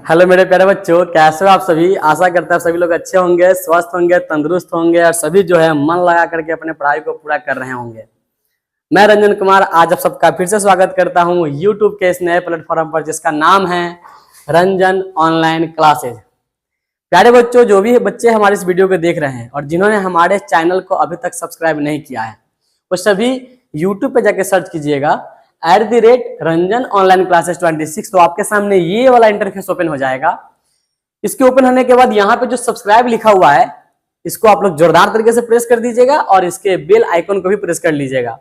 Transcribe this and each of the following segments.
Hello मेरे प्यारे बच्चों, कैसे हो आप सभी। आशा करता है सभी लोग अच्छे होंगे, स्वस्थ होंगे, तंदुरुस्त होंगे और सभी जो है मन लगा करके अपने पढ़ाई को पूरा कर रहे होंगे। मैं रंजन कुमार आज आप सबका फिर से स्वागत करता हूं यूट्यूब के इस नए प्लेटफॉर्म पर जिसका नाम है रंजन ऑनलाइन क्लासेज। प्यारे बच्चों, जो भी बच्चे हमारे इस वीडियो को देख रहे हैं और जिन्होंने हमारे चैनल को अभी तक सब्सक्राइब नहीं किया है वो सभी यूट्यूब पे जाके सर्च कीजिएगा @रंजन ऑनलाइन क्लासेस 26। तो आपके सामने ये वाला इंटरफेस ओपन हो जाएगा। इसके ओपन होने के बाद यहाँ पे जो सब्सक्राइब लिखा हुआ है इसको आप लोग जोरदार तरीके से प्रेस कर दीजिएगा और इसके बेल आइकन को भी प्रेस कर लीजिएगा,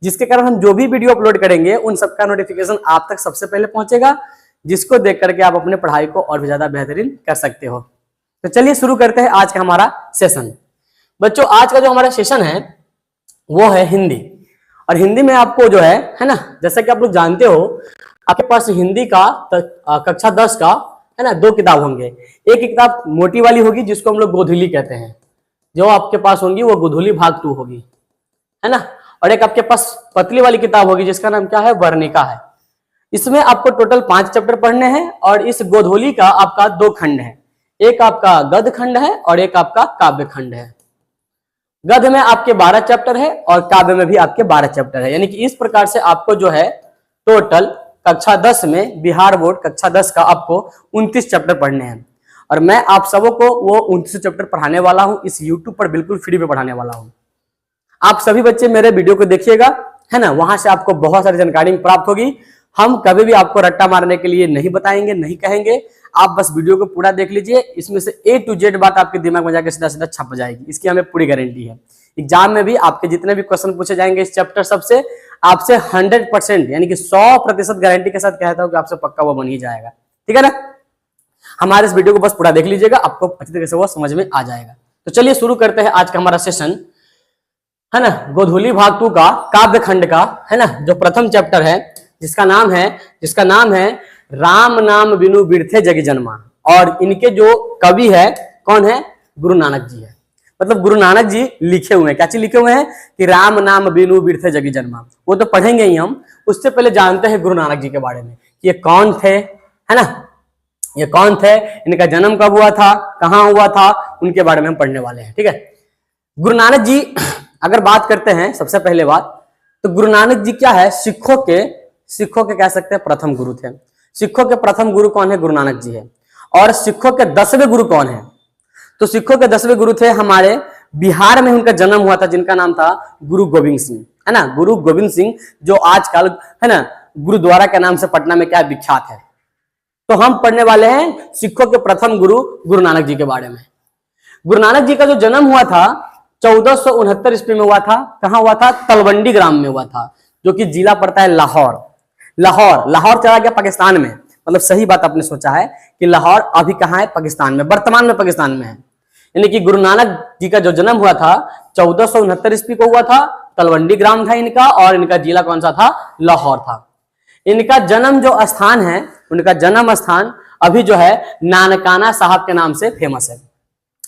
जिसके कारण हम जो भी वीडियो अपलोड करेंगे उन सबका नोटिफिकेशन आप तक सबसे पहले पहुंचेगा, जिसको देख करके आप अपने पढ़ाई को और भी ज्यादा बेहतरीन कर सकते हो। तो चलिए शुरू करते हैं आज का हमारा सेशन। बच्चों, आज का जो हमारा सेशन है वो है हिंदी। और हिंदी में आपको जो है ना, जैसा कि आप लोग जानते हो आपके पास हिंदी का कक्षा 10 का है ना 2 किताब होंगे। एक किताब मोटी वाली होगी जिसको हम लोग गोधूली कहते हैं, जो आपके पास होंगी वो गोधूली भाग 2 होगी, है ना। और एक आपके पास पतली वाली किताब होगी जिसका नाम क्या है, वर्णिका है। इसमें आपको टोटल 5 चैप्टर पढ़ने हैं और इस गोधूली का आपका 2 खंड है। एक आपका गद्य खंड है और एक आपका काव्य खंड है। गद्य में आपके 12 चैप्टर है और काव्य में भी आपके 12 चैप्टर है। यानी कि इस प्रकार से आपको जो है टोटल कक्षा 10 में बिहार बोर्ड कक्षा 10 का आपको 29 चैप्टर पढ़ने हैं। और मैं आप सबों को वो 29 चैप्टर पढ़ाने वाला हूं इस YouTube पर, बिल्कुल फ्री में पढ़ाने वाला हूं। आप सभी बच्चे मेरे वीडियो को देखिएगा, है ना। वहां से आपको बहुत सारी जानकारी प्राप्त होगी। हम कभी भी आपको रट्टा मारने के लिए नहीं बताएंगे, नहीं कहेंगे। आप बस वीडियो को पूरा देख लीजिए, इसमें से A to Z बात आपके दिमाग में जाकर सीधा सीधा छप जाएगी, इसकी हमें पूरी गारंटी है। एग्जाम में भी आपके जितने भी क्वेश्चन पूछे जाएंगे इस चैप्टर सबसे आपसे 100% यानी कि 100% गारंटी के साथ कहता हूं कि आपसे पक्का वो बन ही जाएगा। ठीक है ना। हमारे इस वीडियो को बस पूरा देख लीजिएगा, आपको अच्छी तरीके से वो समझ में आ जाएगा। तो चलिए शुरू करते हैं आज का हमारा सेशन, है ना। गोधूली भाग 2 का काव्य खंड का, है ना, जो प्रथम चैप्टर है जिसका नाम है राम नाम बिनु बिरथे जग जन्मा। और इनके जो कवि है कौन है, गुरु नानक जी है। मतलब गुरु नानक जी लिखे हुए हैं, क्या चीज लिखे हुए हैं कि राम नाम बिनु बिरथे जग जन्मा। वो तो पढ़ेंगे ही हम, उससे पहले जानते हैं गुरु नानक जी के बारे में कि ये कौन थे, है ना। ये कौन थे, इनका जन्म कब हुआ था, कहाँ हुआ था, उनके बारे में हम पढ़ने वाले हैं। ठीक है। गुरु नानक जी अगर बात करते हैं सबसे पहले बात, तो गुरु नानक जी क्या है, सिखों के कह सकते हैं प्रथम गुरु थे। सिखों के प्रथम गुरु कौन है, गुरु नानक जी है। और सिखों के 10वें गुरु कौन है, तो सिखों के 10वें गुरु थे हमारे बिहार में उनका जन्म हुआ था, जिनका नाम था गुरु गोविंद सिंह, है ना। गुरु गोविंद सिंह जो आजकल है ना गुरुद्वारा के नाम से पटना में क्या विख्यात है। तो हम पढ़ने वाले हैं सिखों के प्रथम गुरु गुरु नानक जी के बारे में। गुरु नानक जी का जो जन्म हुआ था 1469 ईस्वी में हुआ था। कहाँ हुआ था, तलवंडी ग्राम में हुआ था, जो कि जिला पड़ता है लाहौर। लाहौर चला गया पाकिस्तान में। मतलब सही बात आपने सोचा है कि लाहौर अभी कहाँ है, पाकिस्तान में, वर्तमान में पाकिस्तान में है। यानी कि गुरु नानक जी का जो जन्म हुआ था 1469 ईस्वी को हुआ था। तलवंडी ग्राम था इनका और इनका जिला कौन सा था, लाहौर था। इनका जन्म जो स्थान है, उनका जन्म स्थान अभी जो है नानकाना साहब के नाम से फेमस है।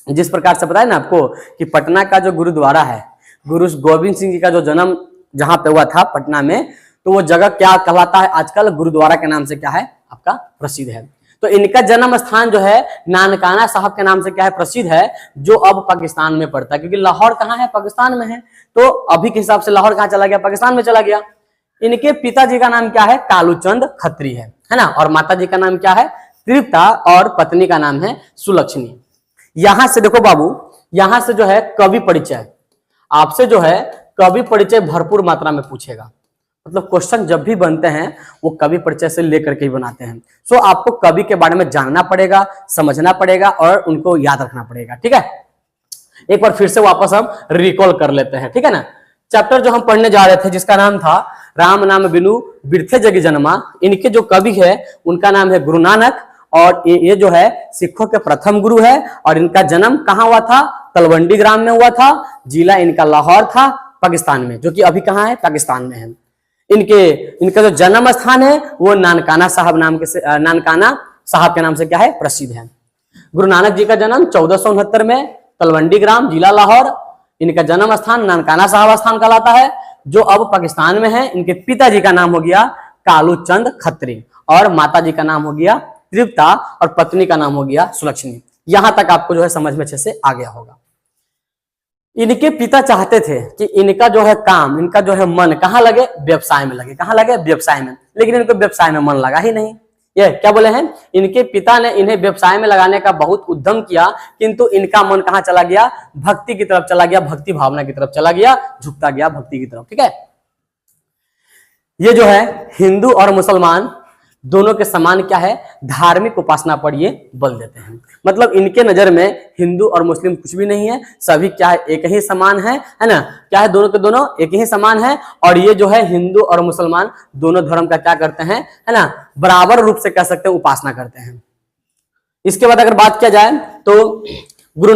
जिस प्रकार से पता है ना आपको कि पटना का जो गुरुद्वारा है, गुरु गोविंद सिंह जी का जो जन्म जहां पे हुआ था पटना में, तो वो जगह क्या कहलाता है आजकल, गुरुद्वारा के नाम से क्या है आपका प्रसिद्ध है। तो इनका जन्म स्थान जो है नानकाना साहब के नाम से क्या है, प्रसिद्ध है, जो अब पाकिस्तान में पड़ता है। क्योंकि लाहौर कहाँ है, पाकिस्तान में है। तो अभी के हिसाब से लाहौर कहाँ चला गया, पाकिस्तान में चला गया। इनके पिताजी का नाम क्या है, कालूचंद खत्री है ना। और माता जी का नाम क्या है, तृप्ता, और पत्नी का नाम है सुलक्षणी। यहां से देखो बाबू, यहां से जो है कवि परिचय, आपसे जो है कवि परिचय भरपूर मात्रा में पूछेगा। मतलब क्वेश्चन जब भी बनते हैं वो कवि परिचय से लेकर के ही बनाते हैं। सो आपको कवि के बारे में जानना पड़ेगा, समझना पड़ेगा और उनको याद रखना पड़ेगा। ठीक है। एक बार फिर से वापस हम रिकॉल कर लेते हैं, ठीक है ना। चैप्टर जो हम पढ़ने जा रहे थे जिसका नाम था राम नाम बिनु बिरथे जग जन्मा, इनके जो कवि है उनका नाम है गुरु नानक। और ये जो है सिखों के प्रथम गुरु है। और इनका जन्म कहाँ हुआ था, तलवंडी ग्राम में हुआ था। जिला इनका लाहौर था, पाकिस्तान में, जो कि अभी कहाँ है, पाकिस्तान में है। इनका जो जन्म स्थान है वो नानकाना साहब के नाम से क्या है, प्रसिद्ध है। गुरु नानक जी का जन्म 1469 में, तलवंडी ग्राम, जिला लाहौर। इनका जन्म स्थान नानकाना साहब स्थान कहलाता है, जो अब पाकिस्तान में है। इनके पिताजी का नाम हो गया कालूचंद खत्री और माता जी का नाम हो गया तृप्ता और पत्नी का नाम हो गया सुलक्षणी। यहां तक आपको जो है समझ में अच्छे से आ गया होगा। इनके पिता चाहते थे कि इनका जो है काम, इनका जो है मन कहाँ लगे, व्यवसाय में लगे। कहाँ लगे, व्यवसाय में। लेकिन इनको व्यवसाय में मन लगा ही नहीं। ये क्या बोले हैं, इनके पिता ने इन्हें व्यवसाय में लगाने का बहुत उद्यम किया, किंतु इनका मन कहाँ चला गया, भक्ति की तरफ चला गया, भक्ति भावना की तरफ चला गया, झुकता गया भक्ति की तरफ। ठीक है, ये जो है हिंदू और मुसलमान दोनों के समान क्या है, धार्मिक उपासना पर ये बल देते हैं। मतलब इनके नजर में हिंदू और मुस्लिम कुछ भी नहीं है, सभी क्या है, एक ही समान है ना। क्या है, दोनों के दोनों एक ही समान है। और ये जो है हिंदू और मुसलमान दोनों धर्म का क्या करते हैं, है ना, बराबर रूप से कह सकते हैं उपासना करते हैं। इसके बाद अगर बात किया जाए तो गुरु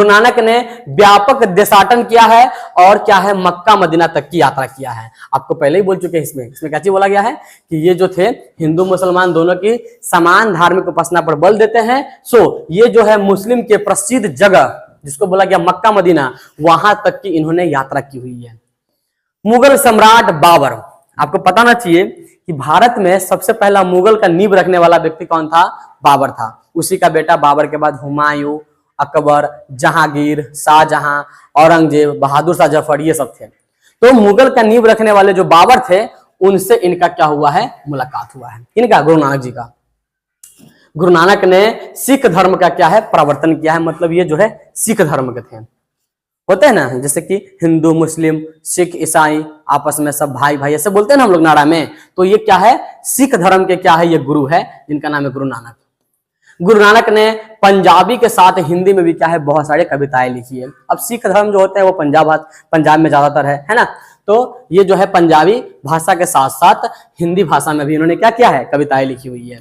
नानक ने व्यापक देशाटन किया है और क्या है, मक्का मदीना तक की यात्रा किया है। आपको पहले ही बोल चुके हैं, इसमें क्या चीज बोला गया है कि ये जो थे हिंदू मुसलमान दोनों की समान धार्मिक उपासना पर बल देते हैं। सो ये जो है मुस्लिम के प्रसिद्ध जगह जिसको बोला गया मक्का मदीना, वहां तक की इन्होंने यात्रा की हुई है। मुगल सम्राट बाबर, आपको पता ना चाहिए कि भारत में सबसे पहला मुगल का नींव रखने वाला व्यक्ति कौन था, बाबर था। उसी का बेटा बाबर के बाद हुमायूं, अकबर, जहांगीर, शाहजहां, औरंगजेब, बहादुर शाह जफर, ये सब थे। तो मुगल का नींव रखने वाले जो बाबर थे, उनसे इनका क्या हुआ है, मुलाकात हुआ है। इनका गुरु नानक जी का। गुरु नानक ने सिख धर्म का क्या है, प्रवर्तन किया है। मतलब ये जो है सिख धर्म के थे। होते हैं ना, जैसे कि हिंदू मुस्लिम सिख ईसाई आपस में सब भाई भाई ऐसे बोलते हैं ना हम लोग नारा में। तो ये क्या है, सिख धर्म के क्या है, ये गुरु है, जिनका नाम है गुरु नानक। गुरु नानक ने पंजाबी के साथ हिंदी में भी क्या है, बहुत सारे कविताएं लिखी है। अब सिख धर्म जो होते हैं वो पंजाब में ज्यादातर है ना। तो ये जो है पंजाबी भाषा के साथ साथ हिंदी भाषा में भी इन्होंने क्या किया है, कविताएं लिखी हुई है।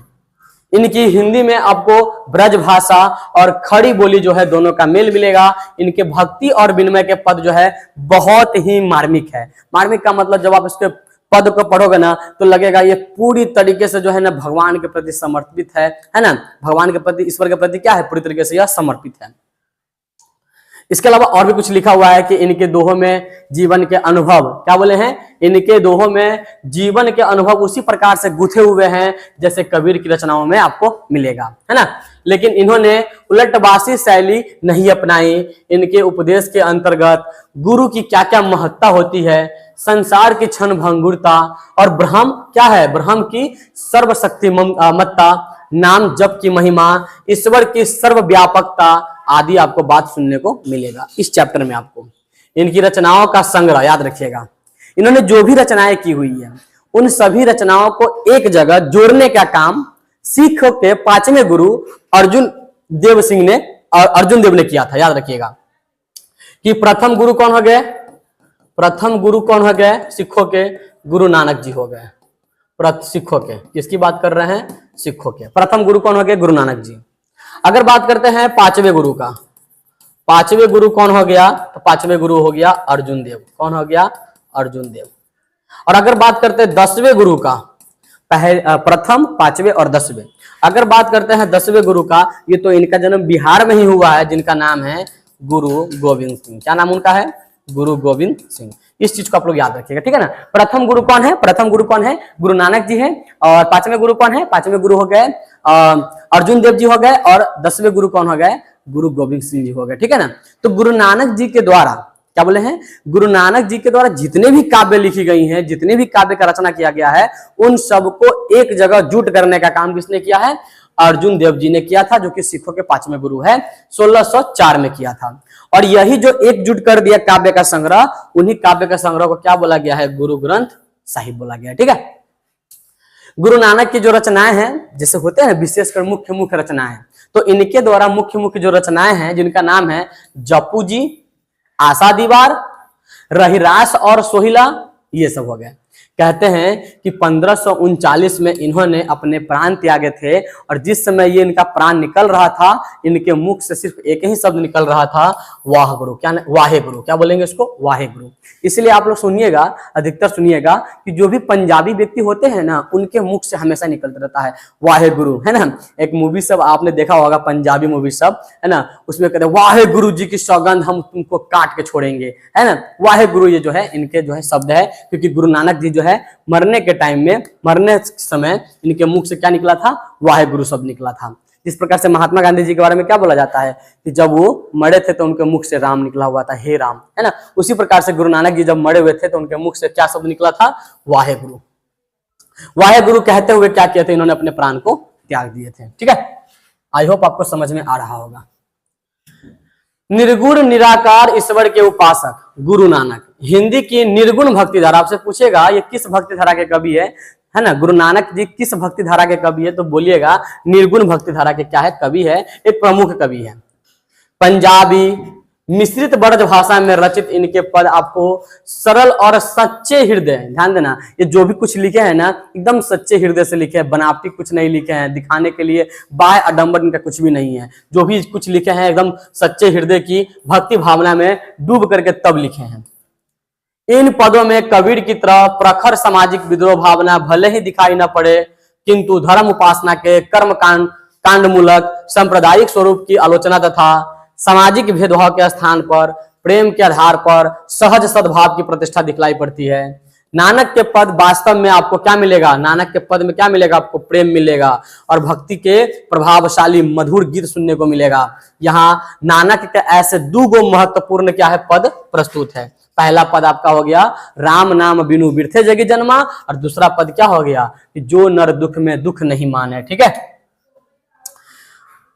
इनकी हिंदी में आपको ब्रज भाषा और खड़ी बोली जो है दोनों का मेल मिलेगा। इनके भक्ति और विनम्र के पद जो है बहुत ही मार्मिक है। मार्मिक का मतलब जब आप इसके पद को पढ़ोगे ना तो लगेगा ये पूरी तरीके से जो है ना भगवान के प्रति समर्पित है ना। भगवान के प्रति, ईश्वर के प्रति क्या है, पूरी तरीके से यह समर्पित है। इसके अलावा और भी कुछ लिखा हुआ है कि इनके दोहों में जीवन के अनुभव, क्या बोले हैं, इनके दोहों में जीवन के अनुभव उसी प्रकार से गुथे हुए हैं जैसे कबीर की रचनाओं में आपको मिलेगा, है ना। लेकिन इन्होंने उलटबासी शैली नहीं अपनाई। इनके उपदेश के अंतर्गत गुरु की क्या क्या महत्ता होती है, संसार की क्षण भंगुरता और ब्रह्म क्या है, ब्रह्म की सर्वशक्तिमत्ता, नाम जप की महिमा, ईश्वर की सर्वव्यापकता आदि आपको बात सुनने को मिलेगा इस चैप्टर में। आपको इनकी रचनाओं का संग्रह याद रखिएगा। इन्होंने जो भी रचनाएं की हुई है उन सभी रचनाओं को एक जगह जोड़ने का काम सिख के 5वें गुरु अर्जुन देव ने किया था। याद रखिएगा कि प्रथम गुरु कौन हो गए, प्रथम गुरु कौन हो गए सिखों के, गुरु नानक जी हो गए। सिखों के, किसकी बात कर रहे हैं, सिखों के प्रथम गुरु कौन हो गए, गुरु नानक जी। अगर बात करते हैं 5वें गुरु का, 5वें गुरु कौन हो गया, तो 5वें गुरु हो गया अर्जुन देव। कौन हो गया, अर्जुन देव। और अगर बात करते हैं 10वें गुरु का, प्रथम 5वें और 10वें। अगर बात करते हैं 10वें गुरु का, ये तो इनका जन्म बिहार में ही हुआ है, जिनका नाम है गुरु गोविंद सिंह। क्या नाम उनका है, गुरु गोविंद सिंह। इस चीज को आप लोग याद रखिएगा, ठीक है ना। प्रथम गुरु कौन है, प्रथम गुरु कौन है, गुरु नानक जी है। और 5वें गुरु कौन है, 5वें गुरु हो गए अर्जुन देव जी हो गए। और 10वें गुरु कौन हो गए, गुरु गोविंद सिंह जी हो गए, ठीक है ना। तो गुरु नानक जी के द्वारा क्या बोले हैं, गुरु नानक जी के द्वारा जितने भी काव्य लिखी गई हैं, जितने भी काव्य का रचना किया गया है, उन सबको एक जगह जुट करने का काम किसने किया है, अर्जुन देव जी ने किया था, जो कि सिखों के 5वें गुरु है, 1604 में किया था। और यही जो एकजुट कर दिया काव्य का संग्रह, उन्हीं काव्य का संग्रह को क्या बोला गया है, गुरु ग्रंथ साहिब बोला गया, ठीक है। गुरु नानक की जो रचनाएं हैं, जैसे होते हैं विशेषकर मुख्य रचनाएं, तो इनके द्वारा मुख्य जो रचनाएं हैं, जिनका नाम है जपू जी, आशा दीवार, रहिरास और सोहिला, ये सब हो गए। कहते हैं कि 1539 में इन्होंने अपने प्राण त्यागे थे। और जिस समय ये इनका प्राण निकल रहा था, इनके मुख से सिर्फ एक ही शब्द निकल रहा था, वाह गुरु। क्या, वाहे गुरु, क्या बोलेंगे इसको, वाहे गुरु। इसलिए आप लोग सुनिएगा, अधिकतर सुनिएगा कि जो भी पंजाबी व्यक्ति होते हैं ना, उनके मुख से हमेशा निकलता रहता है वाहे गुरु, है ना। एक मूवी सब आपने देखा होगा, पंजाबी मूवी सब, है ना, उसमें कहते हैं वाहे गुरु जी की सौगंध हम तुमको काट के छोड़ेंगे, है ना। वाहे गुरु ये जो है इनके जो है शब्द है, क्योंकि गुरु नानक जी जो है है मरने के टाइम में, मरने समय इनके मुख से क्या निकला था? वाहेगुरु शब्द निकला था। इस प्रकार से महात्मा गांधी जी के बारे में क्या बोला जाता है कि जब वो मरे थे तो उनके मुख से राम निकला हुआ था, हे राम, है ना। उसी प्रकार से गुरु नानक जी जब मरे हुए थे तो उनके मुख से क्या शब्द निकला था? वाहेगुरु। वाहेगुरु कहते हुए क्या किए थे? इन्होंने अपने प्राण को त्याग दिए थे। ठीक है, आई होप आपको समझ में आ रहा होगा। निर्गुण निराकार ईश्वर के उपासक गुरु नानक, हिंदी की निर्गुण भक्ति धारा। आपसे पूछेगा ये किस भक्ति धारा के कवि है ना, गुरु नानक जी किस भक्ति धारा के कवि है, तो बोलिएगा निर्गुण भक्ति धारा के क्या है? कवि है, एक प्रमुख कवि है। पंजाबी मिश्रित ब्रज भाषा में रचित इनके पद आपको सरल और सच्चे हृदय, ध्यान देना, ये जो भी कुछ लिखे हैं ना एकदम सच्चे हृदय से लिखे हैं, बनावटी कुछ नहीं लिखे हैं, दिखाने के लिए बाह्य आडंबर इनका कुछ भी नहीं है। जो भी कुछ लिखे हैं एकदम सच्चे हृदय की भक्ति भावना में डूब करके तब लिखे हैं। इन पदों में कबीर की तरह प्रखर सामाजिक विद्रोह भावना भले ही दिखाई न पड़े, किंतु धर्म उपासना के कर्म कांड मूलक सांप्रदायिक स्वरूप की आलोचना तथा सामाजिक भेदभाव के स्थान पर प्रेम के आधार पर सहज सद्भाव की प्रतिष्ठा दिखलाई पड़ती है। नानक के पद वास्तव में आपको क्या मिलेगा? नानक के पद में क्या मिलेगा? आपको प्रेम मिलेगा और भक्ति के प्रभावशाली मधुर गीत सुनने को मिलेगा। यहाँ नानक के ऐसे दो महत्वपूर्ण क्या है? पद प्रस्तुत है। पहला पद आपका हो गया राम नाम बिनु बिरथे जगी जन्मा, और दूसरा पद क्या हो गया कि जो नर दुख में दुख नहीं माने। ठीक है,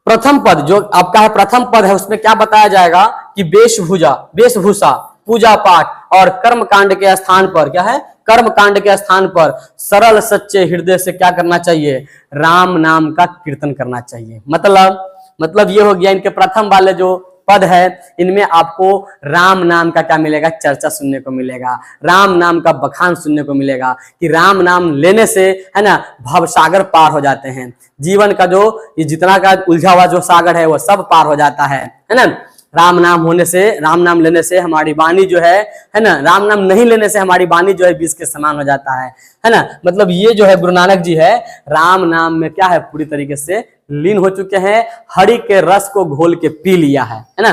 प्रथम पद जो आपका है, प्रथम पद है, उसमें क्या बताया जाएगा कि वेशभूषा, पूजा पाठ और कर्म कांड के स्थान पर क्या है? कर्म कांड के स्थान पर सरल सच्चे हृदय से क्या करना चाहिए? राम नाम का कीर्तन करना चाहिए। मतलब ये हो गया इनके प्रथम वाले जो पद है, इनमें आपको राम नाम का क्या मिलेगा? चर्चा सुनने को मिलेगा, राम नाम का बखान सुनने को मिलेगा कि राम नाम लेने से है ना भवसागर पार हो जाते हैं। जीवन का जो ये जितना का उलझा हुआ जो सागर है वो सब पार हो जाता है ना। राम नाम होने से, राम नाम लेने से हमारी वाणी जो है ना, राम नाम नहीं लेने से हमारी वाणी जो है विष के समान हो जाता है ना। मतलब ये जो है गुरु नानक जी है राम नाम में क्या है? पूरी तरीके से लीन हो चुके हैं, हरि के रस को घोल के पी लिया है ना।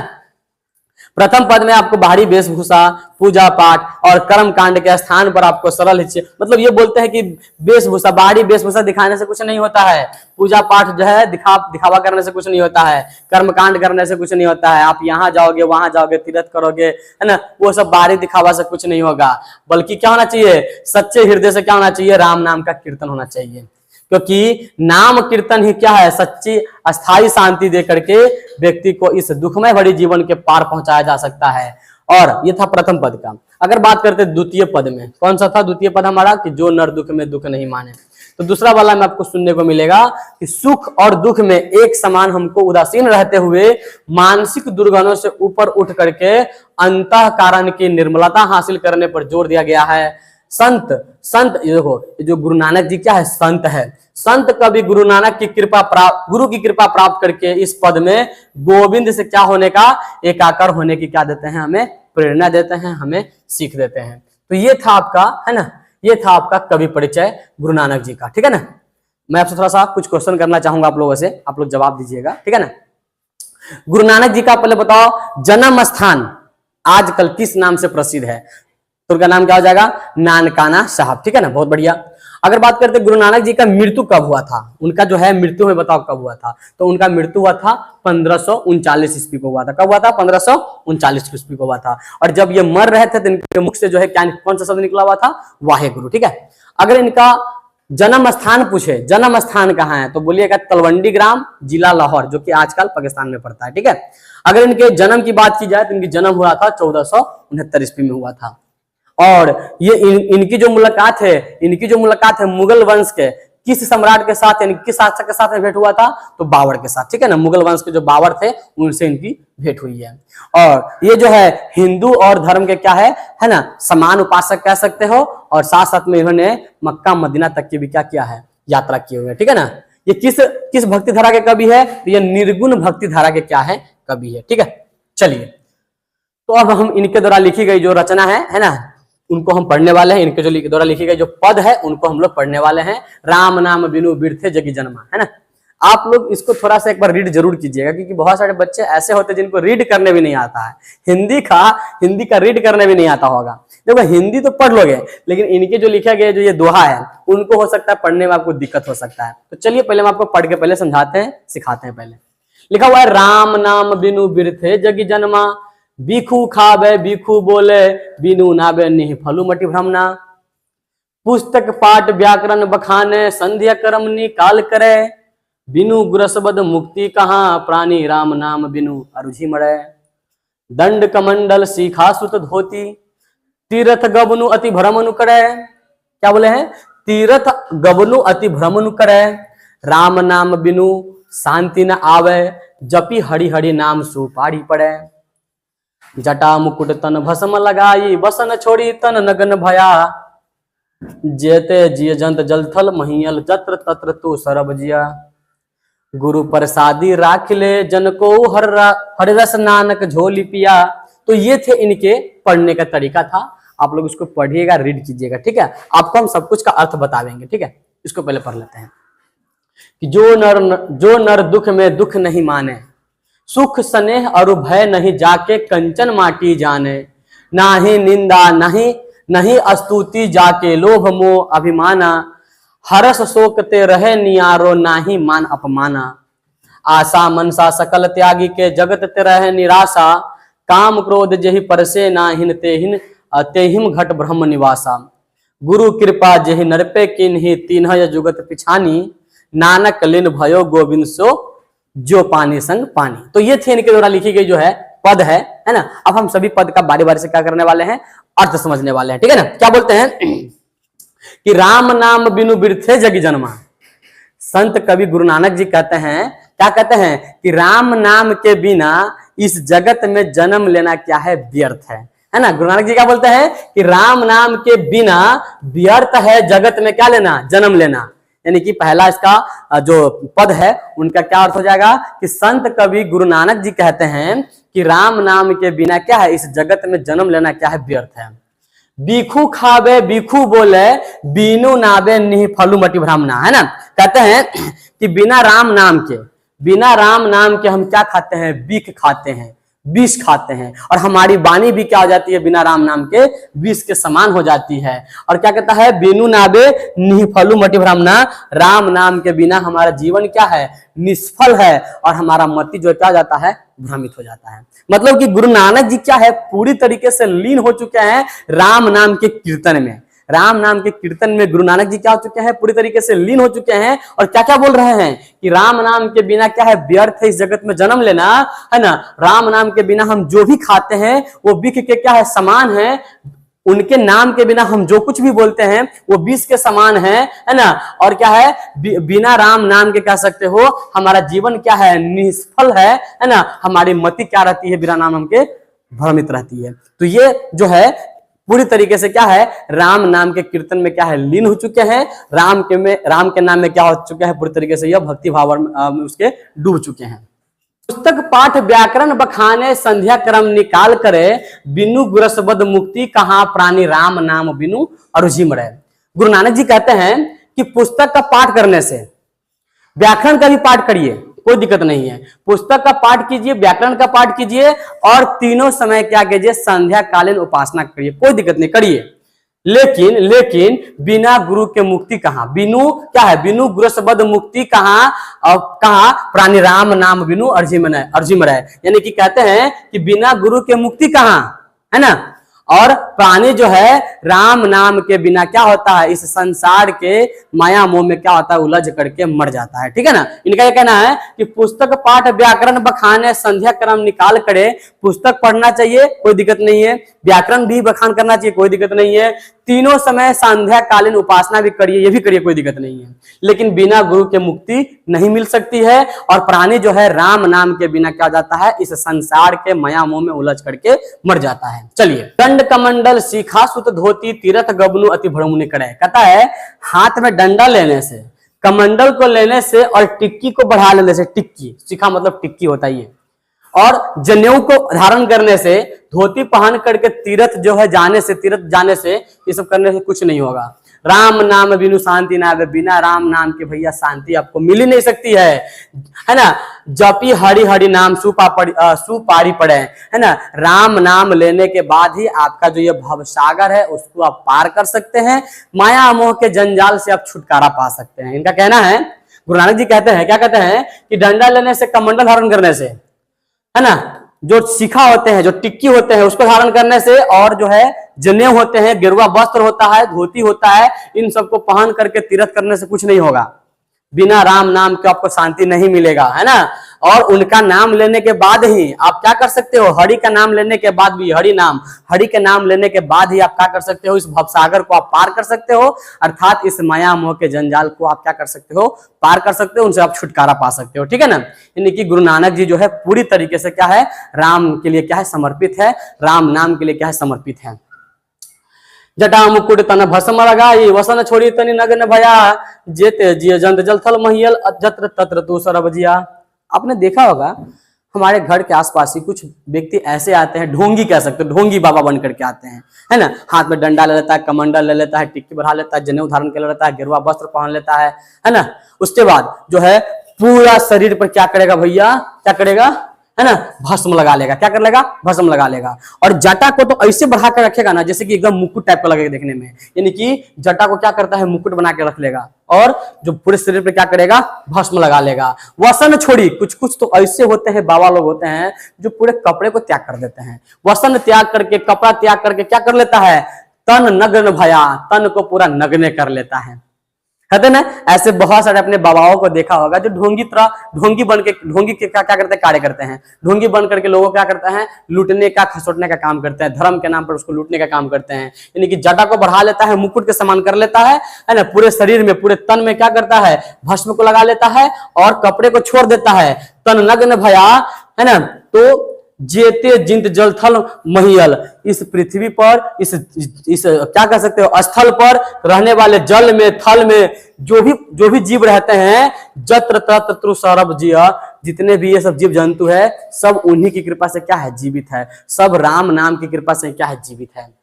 प्रथम पद में आपको बाहरी वेशभूषा, पूजा पाठ और कर्म कांड के स्थान पर आपको सरल हिस्से, मतलब ये बोलते हैं कि वेशभूषा, बाहरी वेशभूषा दिखाने से कुछ नहीं होता है, पूजा पाठ जो है दिखावा करने से कुछ नहीं होता है, कर्म कांड करने से कुछ नहीं होता है। आप यहाँ जाओगे वहां जाओगे तीर्थ करोगे है ना, वो सब बाहरी दिखावा से कुछ नहीं होगा, बल्कि क्या होना चाहिए? सच्चे हृदय से क्या होना चाहिए? राम नाम का कीर्तन होना चाहिए, क्योंकि नाम कीर्तन ही क्या है? सच्ची अस्थाई शांति दे करके व्यक्ति को इस दुखमय भरी जीवन के पार पहुंचाया जा सकता है। और ये था प्रथम पद का। अगर बात करते द्वितीय पद में, कौन सा था द्वितीय पद हमारा? कि जो नर दुख में दुख नहीं माने। तो दूसरा वाला में आपको सुनने को मिलेगा कि सुख और दुख में एक समान हमको उदासीन रहते हुए मानसिक दुर्गुणों से ऊपर उठ करके अंतःकरण की निर्मलता हासिल करने पर जोर दिया गया है। संत ये देखो, ये जो गुरु नानक जी क्या है? संत है। संत कभी गुरु नानक की कृपा प्राप्त, गुरु की कृपा प्राप्त करके इस पद में गोविंद से क्या होने का? एकाकार होने की क्या देते हैं? हमें प्रेरणा देते हैं, हमें सीख देते हैं। तो ये था आपका है ना, ये था आपका कवि परिचय गुरु नानक जी का। ठीक है ना, मैं आपसे थोड़ा सा कुछ क्वेश्चन करना चाहूंगा आप लोगों से, आप लोग जवाब दीजिएगा। ठीक है ना, गुरु नानक जी का पहले बताओ जन्म स्थान आजकल किस नाम से प्रसिद्ध है? तो उनका नाम क्या हो जाएगा? नानकाना साहब। ठीक है ना, बहुत बढ़िया। अगर बात करते गुरु नानक जी का मृत्यु कब हुआ था, उनका जो है मृत्यु में बताओ कब हुआ था? तो उनका मृत्यु हुआ था 1539 ईस्वी को हुआ था। कब हुआ था? 1539 ईस्वी को हुआ था। और जब ये मर रहे थे तो इनके मुख से जो है क्या, कौन सा शब्द निकला हुआ था? वाहेगुरु। ठीक है, अगर इनका जन्म स्थान पूछे, जन्म स्थान कहाँ है, तो बोलिएगा तलवंडी ग्राम, जिला लाहौर, जो कि आजकल पाकिस्तान में पड़ता है। ठीक है, अगर इनके जन्म की बात की जाए तो इनकी जन्म हुआ था 1469 ईस्वी में हुआ था। और ये इनकी जो मुलाकात है मुगल वंश के किस सम्राट के साथ, यानी किस शासक के साथ भेंट हुआ था? तो बाबर के साथ। ठीक है ना, मुगल वंश के जो बाबर थे उनसे इनकी भेंट हुई है। और ये जो है हिंदू और धर्म के क्या है ना, समान उपासक कह सकते हो। और साथ साथ में इन्होंने मक्का मदीना तक की भी क्या किया है? यात्रा की हुई है। ठीक है ना, ये किस भक्ति धारा के कवि है? तो ये निर्गुण भक्ति धारा के क्या है? कवि है। ठीक है, चलिए तो अब हम इनके द्वारा लिखी गई जो रचना है ना, उनको हम पढ़ने वाले हैं। इनके जो द्वारा लिखी गई जो पद है उनको हम लोग पढ़ने वाले हैं। राम नाम बिनु बिरथे जगी जन्मा, है ना। आप लोग इसको थोड़ा सा एक बार रीड जरूर कीजिएगा, क्योंकि बहुत सारे बच्चे ऐसे होते हैं जिनको रीड करने भी नहीं आता है, हिंदी का रीड करने भी नहीं आता होगा। देखो हिंदी तो पढ़ लोगे, लेकिन इनके जो लिखा गया जो ये दोहा है उनको हो सकता है पढ़ने में आपको दिक्कत हो सकता है। तो चलिए पहले हम आपको पढ़ के पहले समझाते हैं, सिखाते हैं। पहले लिखा हुआ है, राम नाम बिनु बिरथे जगी जन्मा, बीखू खावे बीखू बोले, बिनु नाबे निहि फलु मटि भ्रमना। पुस्तक पाठ व्याकरण बखाने, संध्या कर्म निकाल करे, बिनु गुरसबद मुक्ति कहाँ, प्राणी राम नाम बिनु अरुझि मरे। दंड कमंडल सीखा सुत धोती, तीर्थ गबनु अति भ्रमनु करे। क्या बोले हैं? तीर्थ गबनु अति भ्रमनु करे, राम नाम बिनु शांति न आवे, जपी हरि हरि नाम सुपारी पड़े। जटा मुकुट तन भस्म लगाई, बसन छोड़ी तन नगन भया, जेते जिय जंत जल थल महियल, जत्र तत्र तू सरब जिया। गुरु प्रसादी राख ले जन को हर रस नानक झोली पिया। तो ये थे इनके पढ़ने का तरीका था। आप लोग इसको पढ़िएगा, रीड कीजिएगा, ठीक है। आपको हम सब कुछ का अर्थ बतावेंगे, ठीक है। इसको पहले पढ़ लेते हैं कि जो नर दुख में दुख नहीं माने, सुख स्नेह और भय नहीं जाके कंचन माटी जाने। नाही निंदा नहीं अस्तुति जाके, लोभ मोह अभिमाना, हरस शोकते रहे नियारो, नाही मान अपमाना। आशा मनसा सकल त्यागी के, जगत ते रहे निराशा, काम क्रोध जेहि परसे नाहिन, तेहिम घट ब्रह्म निवासा। गुरु कृपा जेहि नरपे किन्हि, तीन्ह जुगत पिछानी, नानक लिन भयो गोविंद सो, जो पानी संग पानी। तो ये थे इनके द्वारा लिखी गई जो है पद है ना। अब हम सभी पद का बारी बारी से क्या करने वाले हैं, अर्थ समझने वाले हैं, ठीक है ना। क्या बोलते हैं कि राम नाम बिनु बिरथे जगी जन्मा। संत कवि गुरु नानक जी कहते हैं, क्या कहते हैं कि राम नाम के बिना इस जगत में जन्म लेना क्या है, व्यर्थ है ना। गुरु नानक जी क्या बोलते हैं कि राम नाम के बिना व्यर्थ है जगत में क्या लेना, जन्म लेना। यानी कि पहला इसका जो पद है उनका क्या अर्थ हो जाएगा कि संत कवि गुरु नानक जी कहते हैं कि राम नाम के बिना क्या है, इस जगत में जन्म लेना क्या है, व्यर्थ है। बीखू खावे बीखू बोले, बीनू नाबे निहि फलु मटि भ्रमना, है ना। कहते हैं कि बिना राम नाम के हम क्या खाते हैं, बीख खाते हैं, विष खाते हैं। और हमारी वाणी भी क्या हो जाती है, बिना राम नाम के विष के समान हो जाती है। और क्या कहता है, बिनु नाबे निहि फलु मटि भ्रमना, राम नाम के बिना हमारा जीवन क्या है, निष्फल है, और हमारा मति जो क्या जाता है, भ्रमित हो जाता है। मतलब कि गुरु नानक जी क्या है, पूरी तरीके से लीन हो चुके हैं राम नाम के कीर्तन में। राम नाम के कीर्तन में गुरु नानक जी क्या हो चुके हैं, पूरी तरीके से लीन हो चुके हैं। और क्या क्या बोल रहे हैं कि राम नाम के बिना क्या है, व्यर्थ है इस जगत में जन्म लेना, है ना। राम नाम के बिना हम जो भी खाते हैं वो विष के क्या है, समान है। उनके नाम के बिना हम जो कुछ भी बोलते हैं वो विष के समान है ना। और क्या है, बिना राम नाम के कह सकते हो हमारा जीवन क्या है, निष्फल है ना। हमारी मति क्या रहती है, बिना नाम के भ्रमित रहती है। तो ये जो है पूरी तरीके से क्या है, राम नाम के कीर्तन में क्या है, लीन हो चुके हैं। राम के नाम में क्या हो चुके हैं, पूरी तरीके से यह भक्ति भाव में उसके डूब चुके हैं। पुस्तक पाठ व्याकरण बखाने, संध्या क्रम निकाल करे, बिनु गुरसबद मुक्ति कहाँ, प्राणी राम नाम बिनु अरुझि मरे। गुरु नानक जी कहते हैं कि पुस्तक का पाठ करने से, व्याकरण का भी पाठ करिए, कोई दिक्कत नहीं है। पुस्तक का पाठ कीजिए, व्याकरण का पाठ कीजिए, और तीनों समय क्या कीजिए, संध्या कालीन उपासना करिए, कोई दिक्कत नहीं, करिए। लेकिन बिना गुरु के मुक्ति कहाँ, बिनु क्या है, बिनु गुरसबद मुक्ति कहाँ, कहाँ प्राणी राम नाम बिनु अरुझि मरे। यानी कि कहते हैं कि बिना गुरु के मुक्ति कहाँ, है ना। और प्राणी जो है राम नाम के बिना क्या होता है, इस संसार के माया मोह में क्या होता है, उलझ करके मर जाता है, ठीक है ना। इनका ये कहना है कि पुस्तक पाठ व्याकरण बखाने, संध्या क्रम निकाल करे। पुस्तक पढ़ना चाहिए, कोई दिक्कत नहीं है। व्याकरण भी बखान करना चाहिए, कोई दिक्कत नहीं है। तीनों समय संध्या कालीन उपासना भी करिए, ये भी करिए, कोई दिक्कत नहीं है। लेकिन बिना गुरु के मुक्ति नहीं मिल सकती है। और प्राणी जो है राम नाम के बिना क्या जाता है, इस संसार के माया मोह में उलझ करके मर जाता है। चलिए, दंड कमंडल सीखा सुत धोती, तीर्थ गबनु अति भ्रमु करे। कहता है हाथ में डंडा लेने से, कमंडल को लेने से, और टिक्की को बढ़ा लेने से, टिक्की सीखा मतलब टिक्की होता ही है, और जनेऊ को धारण करने से, धोती पहन करके तीर्थ जाने से, ये सब करने से कुछ नहीं होगा। राम नाम बिनु शांति ना आवे, बिना राम नाम के भैया शांति आपको मिल ही नहीं सकती है ना। जपी हरि हरि नाम सुपारी पड़े, है ना। राम नाम लेने के बाद ही आपका जो ये भवसागर है उसको आप पार कर सकते हैं, माया मोह के जंजाल से आप छुटकारा पा सकते हैं। इनका कहना है, गुरु नानक जी कहते हैं, क्या कहते हैं कि डंडा लेने से, कमंडल धारण करने से, है ना, जो शिखा होते हैं, जो टिक्की होते हैं उसको धारण करने से, और जो है जनेऊ होते हैं, गिरुआ वस्त्र होता है, धोती होता है, इन सबको पहन करके तीर्थ करने से कुछ नहीं होगा। बिना राम नाम के आपको शांति नहीं मिलेगा, है ना। और उनका नाम लेने के बाद ही आप क्या कर सकते हो, हरि का नाम लेने के बाद भी, हरि के नाम लेने के बाद ही आप क्या कर सकते हो, इस भवसागर को आप पार कर सकते हो, अर्थात इस माया मोह के जंजाल को आप क्या कर सकते हो, पार कर सकते हो, उनसे आप छुटकारा पा सकते हो, ठीक है ना। यानी कि गुरु नानक जी जो है पूरी तरीके से क्या है, राम के लिए क्या है, समर्पित है, राम नाम के लिए क्या है, समर्पित है। जटा मुकुट तन भस्म लगाई, वसन छोड़ी तनि नग्न भया, जेते जिय जंत जल थल महियल, जत्र तत्र तू सरब जिया। आपने देखा होगा हमारे घर के आसपास ही कुछ व्यक्ति ऐसे आते हैं, ढोंगी कह सकते हो, ढोंगी बाबा बन करके आते हैं, है ना। हाथ में डंडा ले लेता है, कमंडल ले लेता है, टिक्की बढ़ा लेता है, जनेऊ धारण कर लेता है, गिरुआ वस्त्र पहन लेता है ना। उसके बाद जो है पूरा शरीर पर क्या करेगा भैया, क्या करेगा, है ना, भस्म लगा लेगा। क्या कर लेगा, भस्म लगा लेगा। और जटा को तो ऐसे बढ़ा कर रखेगा ना जैसे कि एकदम मुकुट टाइप का लगेगा देखने में, यानी कि जटा को क्या करता है, मुकुट बना के रख लेगा, और जो पूरे शरीर पे क्या करेगा, भस्म लगा लेगा। वसन छोड़ी, कुछ कुछ तो ऐसे होते हैं, बाबा लोग होते हैं जो पूरे कपड़े को त्याग कर देते हैं, वसन त्याग करके, कपड़ा त्याग करके क्या कर लेता है, तन नग्न भया, तन को पूरा नग्न कर लेता है। कहते ना, ऐसे बहुत सारे अपने बाबाओं को देखा होगा जो ढोंगी बन के, ढोंगी के क्या करते हैं, कार्य करते हैं, ढोंगी बन करके लोगों क्या करते हैं, लूटने का, खसोटने का काम करते हैं, धर्म के नाम पर उसको लूटने का काम करते हैं। यानी कि जटा को बढ़ा लेता है, मुकुट के समान कर लेता है ना, पूरे शरीर में, पूरे तन में क्या करता है, भस्म को लगा लेता है और कपड़े को छोड़ देता है, तन नग्न भया, है ना। तो जेते जिंत जल थल महियल, इस पृथ्वी पर, इस क्या कह सकते हो, स्थल पर रहने वाले जल में, थल में जो भी जीव रहते हैं, जत्र तत्र तु सरब जिया, जितने भी ये सब जीव जंतु है, सब उन्हीं की कृपा से क्या है, जीवित है, सब राम नाम की कृपा से क्या है, जीवित है।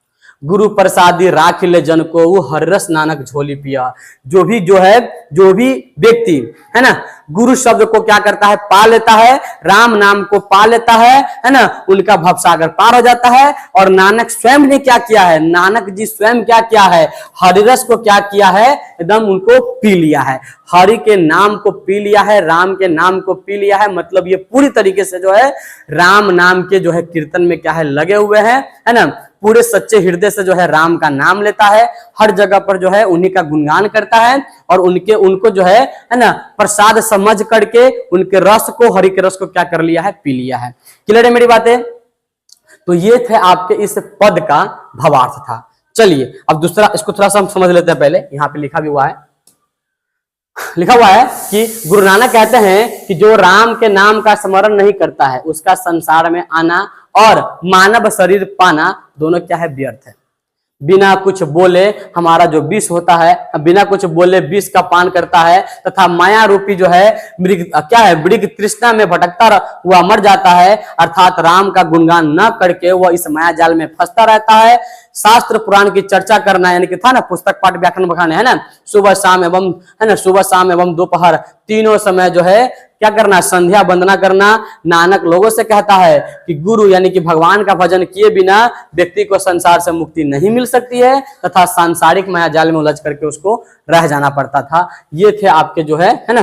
गुरु प्रसादी राख ले जन को, हर्रस नानक झोली पिया। जो भी व्यक्ति है ना, गुरु शब्द को क्या करता है, पा लेता है, राम नाम को पा लेता है ना, उनका भवसागर पार हो जाता है। और नानक स्वयं ने क्या किया है, नानक जी स्वयं क्या किया है, हरिरस को क्या किया है, एकदम उनको पी लिया है, हरि के नाम को पी लिया है, राम के नाम को पी लिया है। मतलब ये पूरी तरीके से जो है राम नाम के जो है कीर्तन में क्या है, लगे हुए हैं, है ना। पूरे सच्चे हृदय से जो है राम का नाम लेता है, हर जगह पर जो है उन्हीं का गुणगान करता है, और उनको जो है ना, प्रसाद समझ करके उनके रस को, हरि के रस को क्या कर लिया है, पी लिया है। क्लियर है मेरी बातें। तो ये थे आपके इस पद का भावार्थ था। चलिए अब दूसरा, इसको थोड़ा सा हम समझ लेते हैं। पहले यहाँ पे लिखा हुआ है कि गुरु नानक कहते हैं कि जो राम के नाम का स्मरण नहीं करता है, उसका संसार में आना और मानव शरीर पाना दोनों क्या है, व्यर्थ है। बिना कुछ बोले हमारा जो विष होता है, बिना कुछ बोले विष का पान करता है, तथा माया रूपी जो है मृग क्या है, मृग तृष्णा में भटकता हुआ मर जाता है। अर्थात राम का गुणगान न करके वह इस माया जाल में फंसता रहता है। शास्त्र पुराण की चर्चा करना, यानी कि था ना पुस्तक पाठ व्याकरण बखाने, है ना, सुबह शाम एवं दोपहर तीनों समय जो है क्या करना, संध्या वंदना करना। नानक लोगों से कहता है कि गुरु यानी कि भगवान का भजन किए बिना व्यक्ति को संसार से मुक्ति नहीं मिल सकती है, तथा सांसारिक माया जाल में उलझ करके उसको रह जाना पड़ता था। ये थे आपके जो है ना,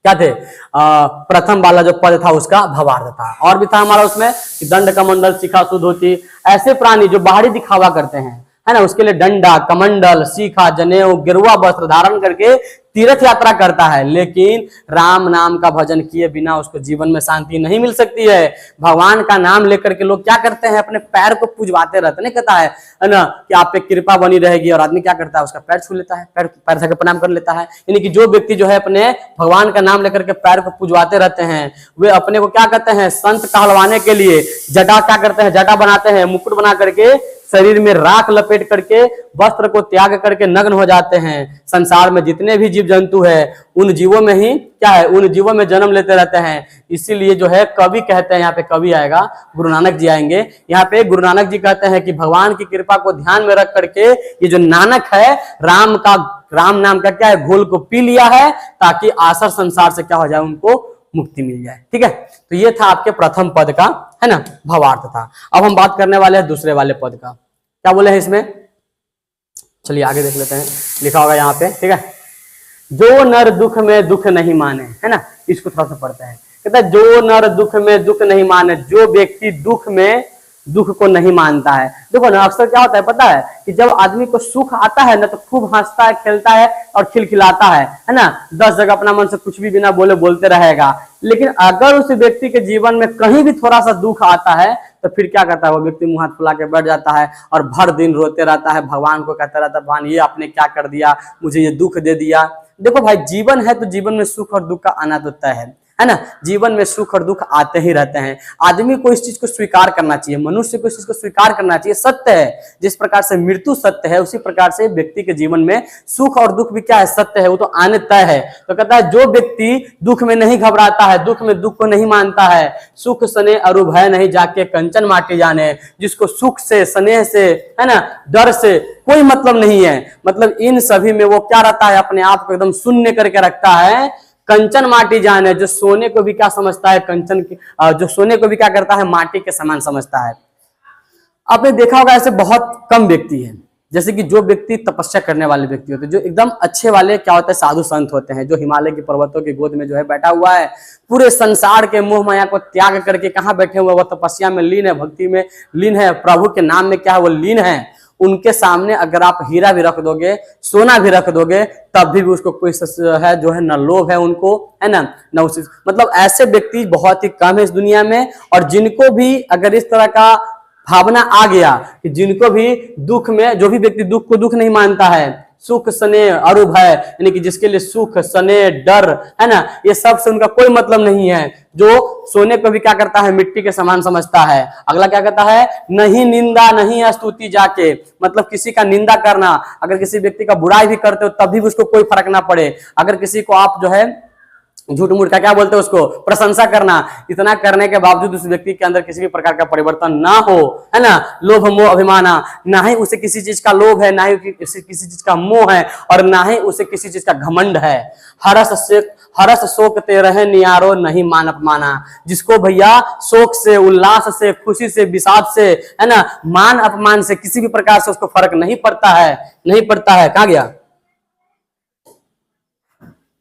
क्या थे, प्रथम वाला जो पद था उसका भावार्थ था। और भी था हमारा उसमें कि दंड कमंडल शिखा सुध होती, ऐसे प्राणी जो बाहरी दिखावा करते हैं, है ना, उसके लिए डंडा, कमंडल, शिखा, जनेऊ, गिरुआ वस्त्र धारण करके तीर्थ यात्रा करता है, लेकिन राम नाम का भजन किए बिना उसको जीवन में शांति नहीं मिल सकती है। भगवान का नाम लेकर के लोग क्या करते हैं, अपने पैर को पूजवाते रहते हैं, कहता है ना कि आप पे कृपा बनी रहेगी, और आदमी क्या करता है, उसका पैर छू लेता है, पैर से प्रणाम कर लेता है। यानी कि जो व्यक्ति जो है अपने भगवान का नाम लेकर के पैर को पूजवाते रहते हैं, वे अपने को क्या कहते हैं, संत कहलवाने के लिए जटा क्या करते हैं, जटा बनाते हैं, मुकुट बना करके शरीर में राख लपेट करके वस्त्र को त्याग करके नग्न हो जाते हैं। संसार में जितने भी जीव जंतु है उन जीवों में ही क्या है, उन जीवों में जन्म लेते रहते हैं। इसीलिए जो है कवि कहते हैं, यहाँ पे कवि आएगा, गुरु नानक जी आएंगे। यहाँ पे गुरु नानक जी कहते हैं कि भगवान की कृपा को ध्यान में रख करके ये जो नानक है राम नाम का क्या है, घोल को पी लिया है, ताकि आसर संसार से क्या हो जाए, उनको मुक्ति मिल जाए। ठीक है, तो ये था आपके प्रथम पद का, है ना, भावार्थ था। अब हम बात करने वाले हैं दूसरे वाले पद का। क्या बोले हैं इसमें, चलिए आगे देख लेते हैं। लिखा होगा यहाँ पे, ठीक है, जो नर दुख में दुख नहीं माने, है ना, इसको थोड़ा सा पढ़ते हैं। कहता है जो नर दुख में दुख नहीं माने, जो व्यक्ति दुख में दुख को नहीं मानता है। देखो ना, अक्सर क्या होता है पता है कि जब आदमी को सुख आता है ना तो खूब हंसता है, खेलता है और खिलखिलाता है ना, 10 जगह अपना मन से कुछ भी बिना बोले बोलते रहेगा। लेकिन अगर उस व्यक्ति के जीवन में कहीं भी थोड़ा सा दुख आता है तो फिर क्या करता है, वो व्यक्ति मुंह हाथ फुला के बैठ जाता है और भर दिन रोते रहता है, भगवान को कहता रहता है, भगवान ये आपने क्या कर दिया, मुझे ये दुख दे दिया। देखो भाई, जीवन है तो जीवन में सुख और दुख का आना तो तय है ना, जीवन में सुख और दुख आते ही रहते हैं। आदमी को इस चीज को स्वीकार करना चाहिए, मनुष्य को इस चीज को स्वीकार करना चाहिए। सत्य है, जिस प्रकार से मृत्यु सत्य है उसी प्रकार से व्यक्ति के जीवन में सुख और दुख भी क्या है, सत्य है, वो तो आने तय है। तो कहता है जो व्यक्ति दुख में नहीं घबराता है, दुख में दुख को नहीं मानता है, सुख स्नेह अरु भय नहीं जाके कंचन माटी जाने, जिसको सुख से, स्नेह से, है ना, डर से कोई मतलब नहीं है, मतलब इन सभी में वो क्या रहता है, अपने आप को एकदम शून्य करके रखता है। कंचन माटी जाने, जो सोने को भी क्या समझता है, कंचन की, जो सोने को भी क्या करता है, माटी के समान समझता है। आपने देखा होगा ऐसे बहुत कम व्यक्ति हैं, जैसे कि जो व्यक्ति तपस्या करने वाले व्यक्ति होते हैं, जो एकदम अच्छे वाले क्या होते हैं, साधु संत होते हैं, जो हिमालय की पर्वतों की गोद में जो है बैठा हुआ है, पूरे संसार के मोह माया को त्याग करके कहाँ बैठे हुए, वो तपस्या में लीन है, भक्ति में लीन है, प्रभु के नाम में क्या है, वो लीन है। उनके सामने अगर आप हीरा भी रख दोगे, सोना भी रख दोगे, तब भी उसको कोई है जो है, न लोभ है उनको, है ना, न उसी, मतलब ऐसे व्यक्ति बहुत ही कम है इस दुनिया में। और जिनको भी अगर इस तरह का भावना आ गया कि जिनको भी दुख में, जो भी व्यक्ति दुख को दुख नहीं मानता है, सुख स्नेह अरु भय, यानी कि जिसके लिए सुख स्नेह डर, है ना, ये सब से उनका कोई मतलब नहीं है, जो सोने को भी क्या करता है, मिट्टी के समान समझता है। अगला क्या कहता है, नहीं निंदा नहीं स्तुति जाके, मतलब किसी का निंदा करना, अगर किसी व्यक्ति का बुराई भी करते हो तब भी उसको कोई फर्क ना पड़े। अगर किसी को आप जो है झूठ मूठ का क्या बोलते हैं, उसको प्रशंसा करना, इतना करने के बावजूद उस व्यक्ति के अंदर किसी भी प्रकार का परिवर्तन ना हो, है ना, लोभ मोह अभिमाना, ना ही उसे किसी चीज का लोभ है, ना ही उसे किसी चीज का मोह है, और ना ही उसे किसी चीज का घमंड है। हरस शोक ते रहे नियारो नहीं मान अपमाना, जिसको भैया शोक से, उल्लास से, खुशी से, विषाद से, है ना, मान अपमान से किसी भी प्रकार से उसको फर्क नहीं पड़ता है, नहीं पड़ता है। कहाँ गया,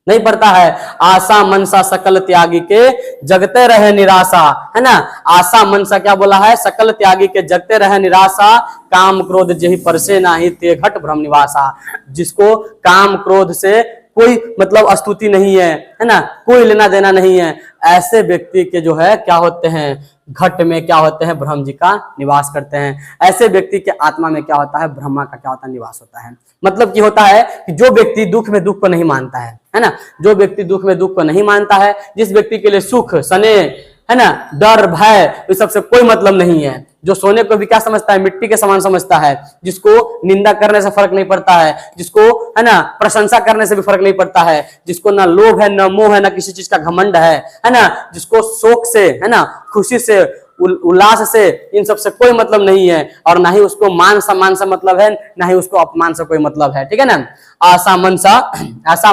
नहीं पड़ता है। आशा मनसा सकल त्यागी के जगते रहे निराशा, है ना, आशा मनसा क्या बोला है, सकल त्यागी के जगते रहे निराशा, काम क्रोध जेहि परसे नाही ते घट भ्रम निवासा, जिसको काम क्रोध से कोई मतलब स्तुति नहीं है ना, कोई लेना देना नहीं है, ऐसे व्यक्ति के जो है क्या होते हैं, घट में क्या होते हैं, ब्रह्म जी का निवास करते हैं। ऐसे व्यक्ति के आत्मा में क्या होता है, ब्रह्मा का क्या होता है, निवास होता है। मतलब कि होता है कि जो व्यक्ति दुख में दुख को नहीं मानता है ना, जो व्यक्ति दुख में दुख को नहीं मानता है, जिस व्यक्ति के लिए सुख स्नेह, है ना, डर भय, इस सबसे कोई मतलब नहीं है, जो सोने को भी क्या समझता है, मिट्टी के समान समझता है, जिसको निंदा करने से फर्क नहीं पड़ता है, जिसको, है ना, प्रशंसा करने से भी फर्क नहीं पड़ता है, जिसको ना लोभ है, ना मोह है, ना किसी चीज का घमंड है ना, जिसको शोक से, है ना, खुशी से, उल्लास से, इन सब से कोई मतलब नहीं है, और ना ही उसको मान सम्मान से मतलब है, ना ही उसको अपमान से कोई मतलब है। ठीक है ना, आशा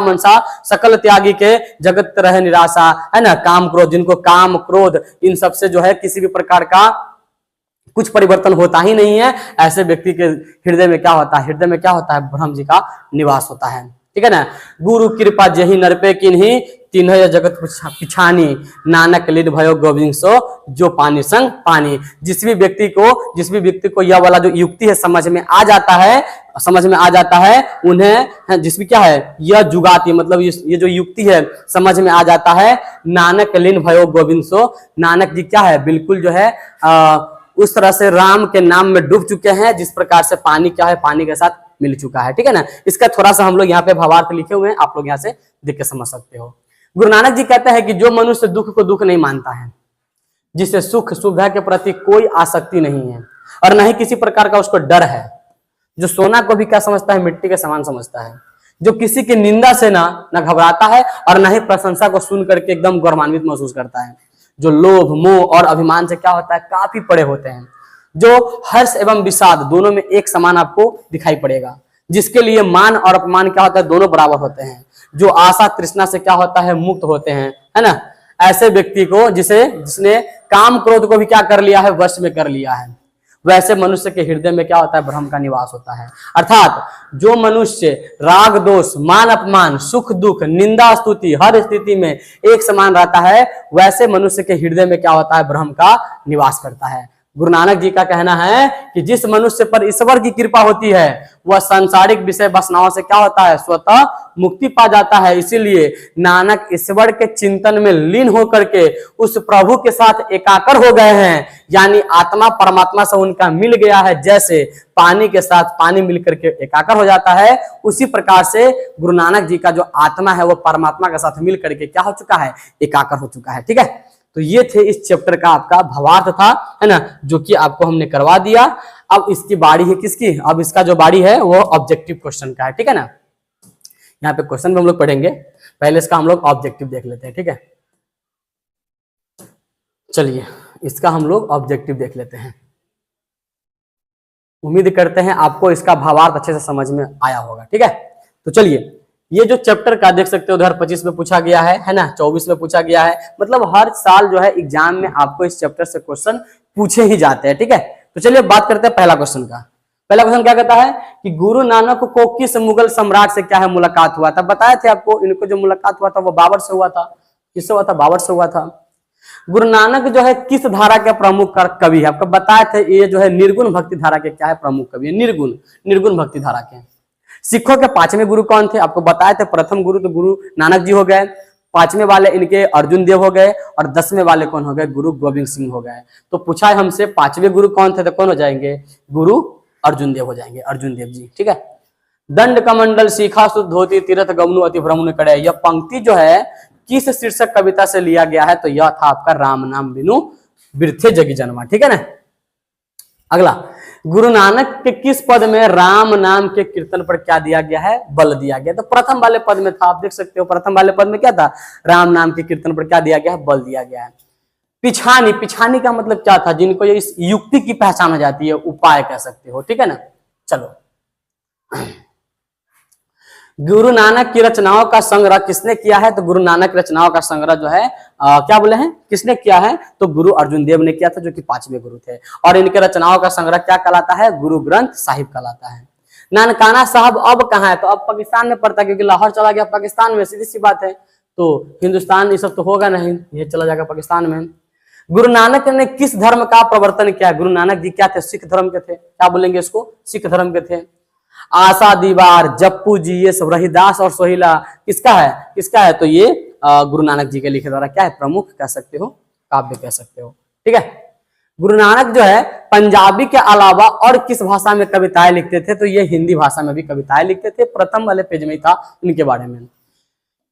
मनसा सकल त्यागी के जगत रहे निराशा, है ना, काम क्रोध, जिनको काम क्रोध इन सब से जो है किसी भी प्रकार का कुछ परिवर्तन होता ही नहीं है, ऐसे व्यक्ति के हृदय में क्या होता है, हृदय में क्या होता है, ब्रह्म जी का निवास होता है। ठीक है ना, गुरु कृपा जेहि नरपे किन्हीं तीन्ह जगत पिछानी, नानक लीन भयो गोविंद सो जो पानी संग पानी। जिस भी व्यक्ति को यह वाला जो युक्ति है समझ में आ जाता है, उन्हें जिस भी क्या है, यह जुगाती, मतलब ये जो युक्ति है समझ में आ जाता है, नानक लीन भयो गोविंद सो, नानक जी क्या है, बिल्कुल जो है उस तरह से राम के नाम में डूब चुके हैं, जिस प्रकार से पानी क्या है, पानी के साथ मिल चुका है। ठीक है ना, इसका थोड़ा सा हम लोग यहाँ पे भावार्थ लिखे हुए हैं, आप लोग यहाँ से देख के समझ सकते हो। गुरु नानक जी कहते हैं कि जो मनुष्य दुख को दुख नहीं मानता है, जिसे सुख सुविधा के प्रति कोई आसक्ति नहीं है और न ही किसी प्रकार का उसको डर है, जो सोना को भी क्या समझता है, मिट्टी के समान समझता है, जो किसी की निंदा से ना घबराता है और ना ही प्रशंसा को सुन करके एकदम गौरवान्वित महसूस करता है, जो लोभ मोह और अभिमान से क्या होता है, काफी परे होते हैं, जो हर्ष एवं विषाद दोनों में एक समान आपको दिखाई पड़ेगा, जिसके लिए मान और अपमान क्या होता है, दोनों बराबर होते हैं, जो आशा तृष्णा से क्या होता है, मुक्त होते हैं, है ना। ऐसे व्यक्ति को जिसने काम क्रोध को भी क्या कर लिया है, वश में कर लिया है, वैसे मनुष्य के हृदय में क्या होता है, ब्रह्म का निवास होता है। अर्थात जो मनुष्य राग दोष मान अपमान सुख दुख निंदा स्तुति हर स्थिति में एक समान रहता है, वैसे मनुष्य के हृदय में क्या होता है, ब्रह्म का निवास करता है। गुरु नानक जी का कहना है कि जिस मनुष्य पर ईश्वर की कृपा होती है वह सांसारिक विषय वासनाओं से क्या होता है, स्वतः मुक्ति पा जाता है। इसीलिए नानक ईश्वर के चिंतन में लीन होकर के उस प्रभु के साथ एकाकर हो गए हैं, यानी आत्मा परमात्मा से उनका मिल गया है। जैसे पानी के साथ पानी मिलकर के एकाकर हो जाता है, उसी प्रकार से गुरु नानक जी का जो आत्मा है वो परमात्मा के साथ मिल करके क्या हो चुका है, एकाकर हो चुका है। ठीक है, तो ये थे इस चैप्टर का आपका भावार्थ था, है ना, जो कि आपको हमने करवा दिया। अब इसकी बारी है किसकी, अब इसका जो बारी है वो ऑब्जेक्टिव क्वेश्चन का है। ठीक है ना, यहाँ पे क्वेश्चन भी हम लोग पढ़ेंगे, पहले इसका हम लोग ऑब्जेक्टिव देख लेते हैं। ठीक है, चलिए इसका हम लोग ऑब्जेक्टिव देख लेते हैं। उम्मीद करते हैं आपको इसका भावार्थ अच्छे से समझ में आया होगा। ठीक है, तो चलिए ये जो चैप्टर का देख सकते हो 2025 में पूछा गया है ना, 24 में पूछा गया है, मतलब हर साल जो है एग्जाम में आपको इस चैप्टर से क्वेश्चन पूछे ही जाते हैं। ठीक है, तो चलिए बात करते हैं पहला क्वेश्चन का। पहला क्वेश्चन क्या कहता है कि गुरु नानक को किस मुगल सम्राट से क्या है मुलाकात हुआ था। बताए थे आपको, इनको जो मुलाकात हुआ था वो बाबर से हुआ था। किससे हुआ था, बाबर से हुआ था। गुरु नानक जो है किस धारा के प्रमुख कवि है, आपको बताए थे ये जो है निर्गुण भक्ति धारा के क्या है प्रमुख कवि है, निर्गुण भक्ति धारा के। सिखों के पांचवें गुरु कौन थे, आपको बताए थे प्रथम गुरु तो गुरु नानक जी हो गए, पांचवें वाले इनके अर्जुन देव हो गए और 10वें वाले कौन हो गए, गुरु गोविंद सिंह हो गए। तो पूछा है हमसे पांचवें गुरु कौन थे, तो कौन हो जाएंगे, गुरु अर्जुन देव हो जाएंगे, अर्जुन देव जी। ठीक है, दंड कमंडल शिखा शुद्ध धोती तीर्थ गमनु अति भ्रमण करे, यह पंक्ति जो है किस शीर्षक कविता से लिया गया है, तो यह था आपका राम नाम बिनु बिरथे जगी जन्मा। ठीक है ना, अगला गुरु नानक के किस पद में राम नाम के कीर्तन पर क्या दिया गया है, बल दिया गया। तो प्रथम वाले पद में था, आप देख सकते हो प्रथम वाले पद में क्या था, राम नाम के कीर्तन पर क्या दिया गया है, बल दिया गया है। पिछानी, पिछानी का मतलब क्या था, जिनको ये इस युक्ति की पहचान हो जाती है, उपाय कह सकते हो। ठीक है ना, चलो गुरु नानक की रचनाओं का संग्रह किसने किया है, तो गुरु नानक रचनाओं का संग्रह जो है क्या बोले हैं, किसने किया है, तो गुरु अर्जुन देव ने किया था, जो कि पांचवें गुरु थे। और इनके रचनाओं का संग्रह क्या कहलाता है, गुरु ग्रंथ साहिब कहलाता है। नानकाना साहब अब कहाँ है, तो अब पाकिस्तान में पड़ता है, क्योंकि लाहौर चला गया पाकिस्तान में, सीधी सी बात है। तो हिंदुस्तान ये सब तो होगा नहीं, ये चला जाएगा पाकिस्तान में। गुरु नानक ने किस धर्म का प्रवर्तन किया, गुरु नानक जी क्या थे, सिख धर्म के थे, क्या बोलेंगे इसको, सिख धर्म के थे। आशा दीवार जप्पू जी ये सब रहीदास और सोहिला किसका है, किसका है, तो ये गुरु नानक जी के लिखे द्वारा क्या है, प्रमुख कह सकते हो, काव्य कह सकते हो। ठीक है, गुरु नानक जो है पंजाबी के अलावा और किस भाषा में कविताएं लिखते थे, तो ये हिंदी भाषा में भी कविताएं लिखते थे। प्रथम वाले पेज में था इनके बारे में।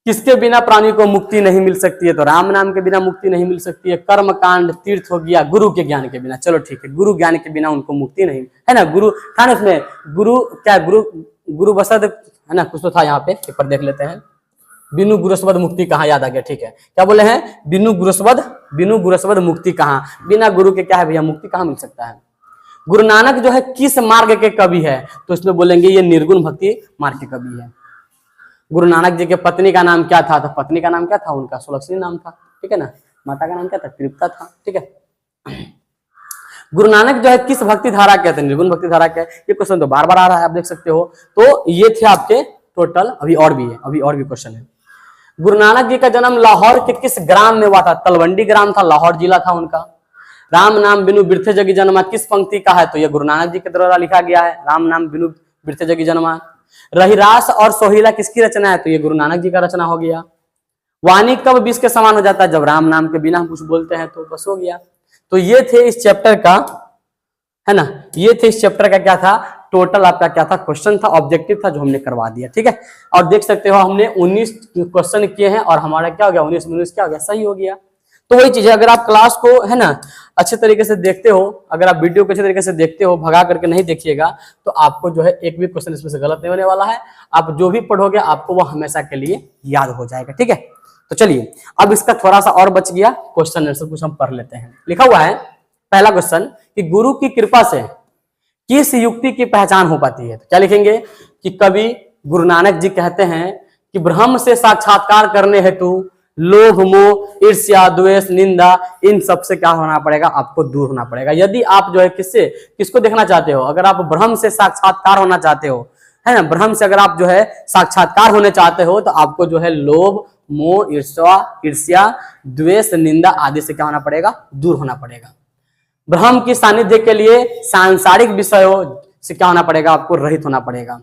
किसके बिना प्राणी को मुक्ति नहीं मिल सकती है, तो राम नाम के बिना मुक्ति नहीं मिल सकती है। कर्म कांड तीर्थ हो गया गुरु के ज्ञान के बिना, चलो ठीक है, गुरु ज्ञान के बिना उनको मुक्ति नहीं है ना। गुरु था ना उसमें, गुरु क्या, गुरु बसद है ना, कुछ तो था यहाँ पे, पेपर देख लेते हैं। बिनु गुरुस्वद मुक्ति कहाँ, याद आ गया, ठीक है, क्या बोले हैं, बिनु गुरुस्वद मुक्ति कहाँ, बिना गुरु के क्या है भैया, मुक्ति कहाँ मिल सकता है। गुरु नानक जो है किस मार्ग के कवि है, तो इसमें बोलेंगे ये निर्गुण भक्ति मार्ग के कवि है। गुरु नानक जी के पत्नी का नाम क्या था, तो पत्नी का नाम क्या था, उनका सुलक्षणी नाम था। ठीक है ना, माता का नाम क्या था, तृप्ता था। ठीक है, गुरु नानक जो है किस भक्ति धारा के थे, निर्गुण भक्ति धारा के। ये क्वेश्चन तो बार बार आ रहा है, आप देख सकते हो। तो ये थे आपके टोटल, अभी और भी है, अभी और भी क्वेश्चन है। गुरु नानक जी का जन्म लाहौर के किस ग्राम में हुआ था, तलवंडी ग्राम था, लाहौर जिला था उनका। राम नाम बिनु बिरथे जगी जन्मा किस पंक्ति का है, तो ये गुरु नानक जी के द्वारा लिखा गया है, राम नाम बिनु बिरथे जगी जन्मा। रहीरास और सोहिला किसकी रचना है, तो ये गुरु नानक जी का रचना हो गया। वाणी कब विष के समान हो जाता है, जब राम नाम के बिना कुछ बोलते हैं, तो बस हो गया। तो ये थे इस चैप्टर का, है ना, ये थे इस चैप्टर का क्या था, टोटल आपका क्या था, क्वेश्चन था, ऑब्जेक्टिव था, जो हमने करवा दिया। ठीक है, और देख सकते हो हमने 19 क्वेश्चन किए हैं और हमारा क्या हो गया, 19 क्या हो गया, सही हो गया। तो वही चीज है, अगर आप क्लास को है ना अच्छे तरीके से देखते हो, अगर आप वीडियो को अच्छे तरीके से देखते हो, भगा करके नहीं देखिएगा, तो आपको जो है एक भी क्वेश्चन इसमें से गलत नहीं होने वाला है। आप जो भी पढ़ोगे आपको वो हमेशा के लिए याद हो जाएगा। ठीक है, तो चलिए अब इसका थोड़ा सा और बच गया, क्वेश्चन आंसर कुछ हम पढ़ लेते हैं। लिखा हुआ है पहला क्वेश्चन कि गुरु की कृपा से किस युक्ति की पहचान हो पाती है। तो क्या लिखेंगे कि कवि गुरु नानक जी कहते हैं कि ब्रह्म से साक्षात्कार करने हेतु लोभ, मोह, ईर्ष्या, द्वेष, निंदा, इन सब से क्या होना पड़ेगा, आपको दूर होना पड़ेगा। यदि आप जो है किसको देखना चाहते हो, अगर आप ब्रह्म से साक्षात्कार होना चाहते हो, है ना, ब्रह्म से अगर आप जो है साक्षात्कार होने चाहते हो, तो आपको जो है लोभ, मोह, ईर्ष्या, द्वेष, निंदा आदि से क्या होना पड़ेगा, दूर होना पड़ेगा। ब्रह्म की सानिध्य के लिए सांसारिक विषयों से क्या होना पड़ेगा, आपको रहित होना पड़ेगा।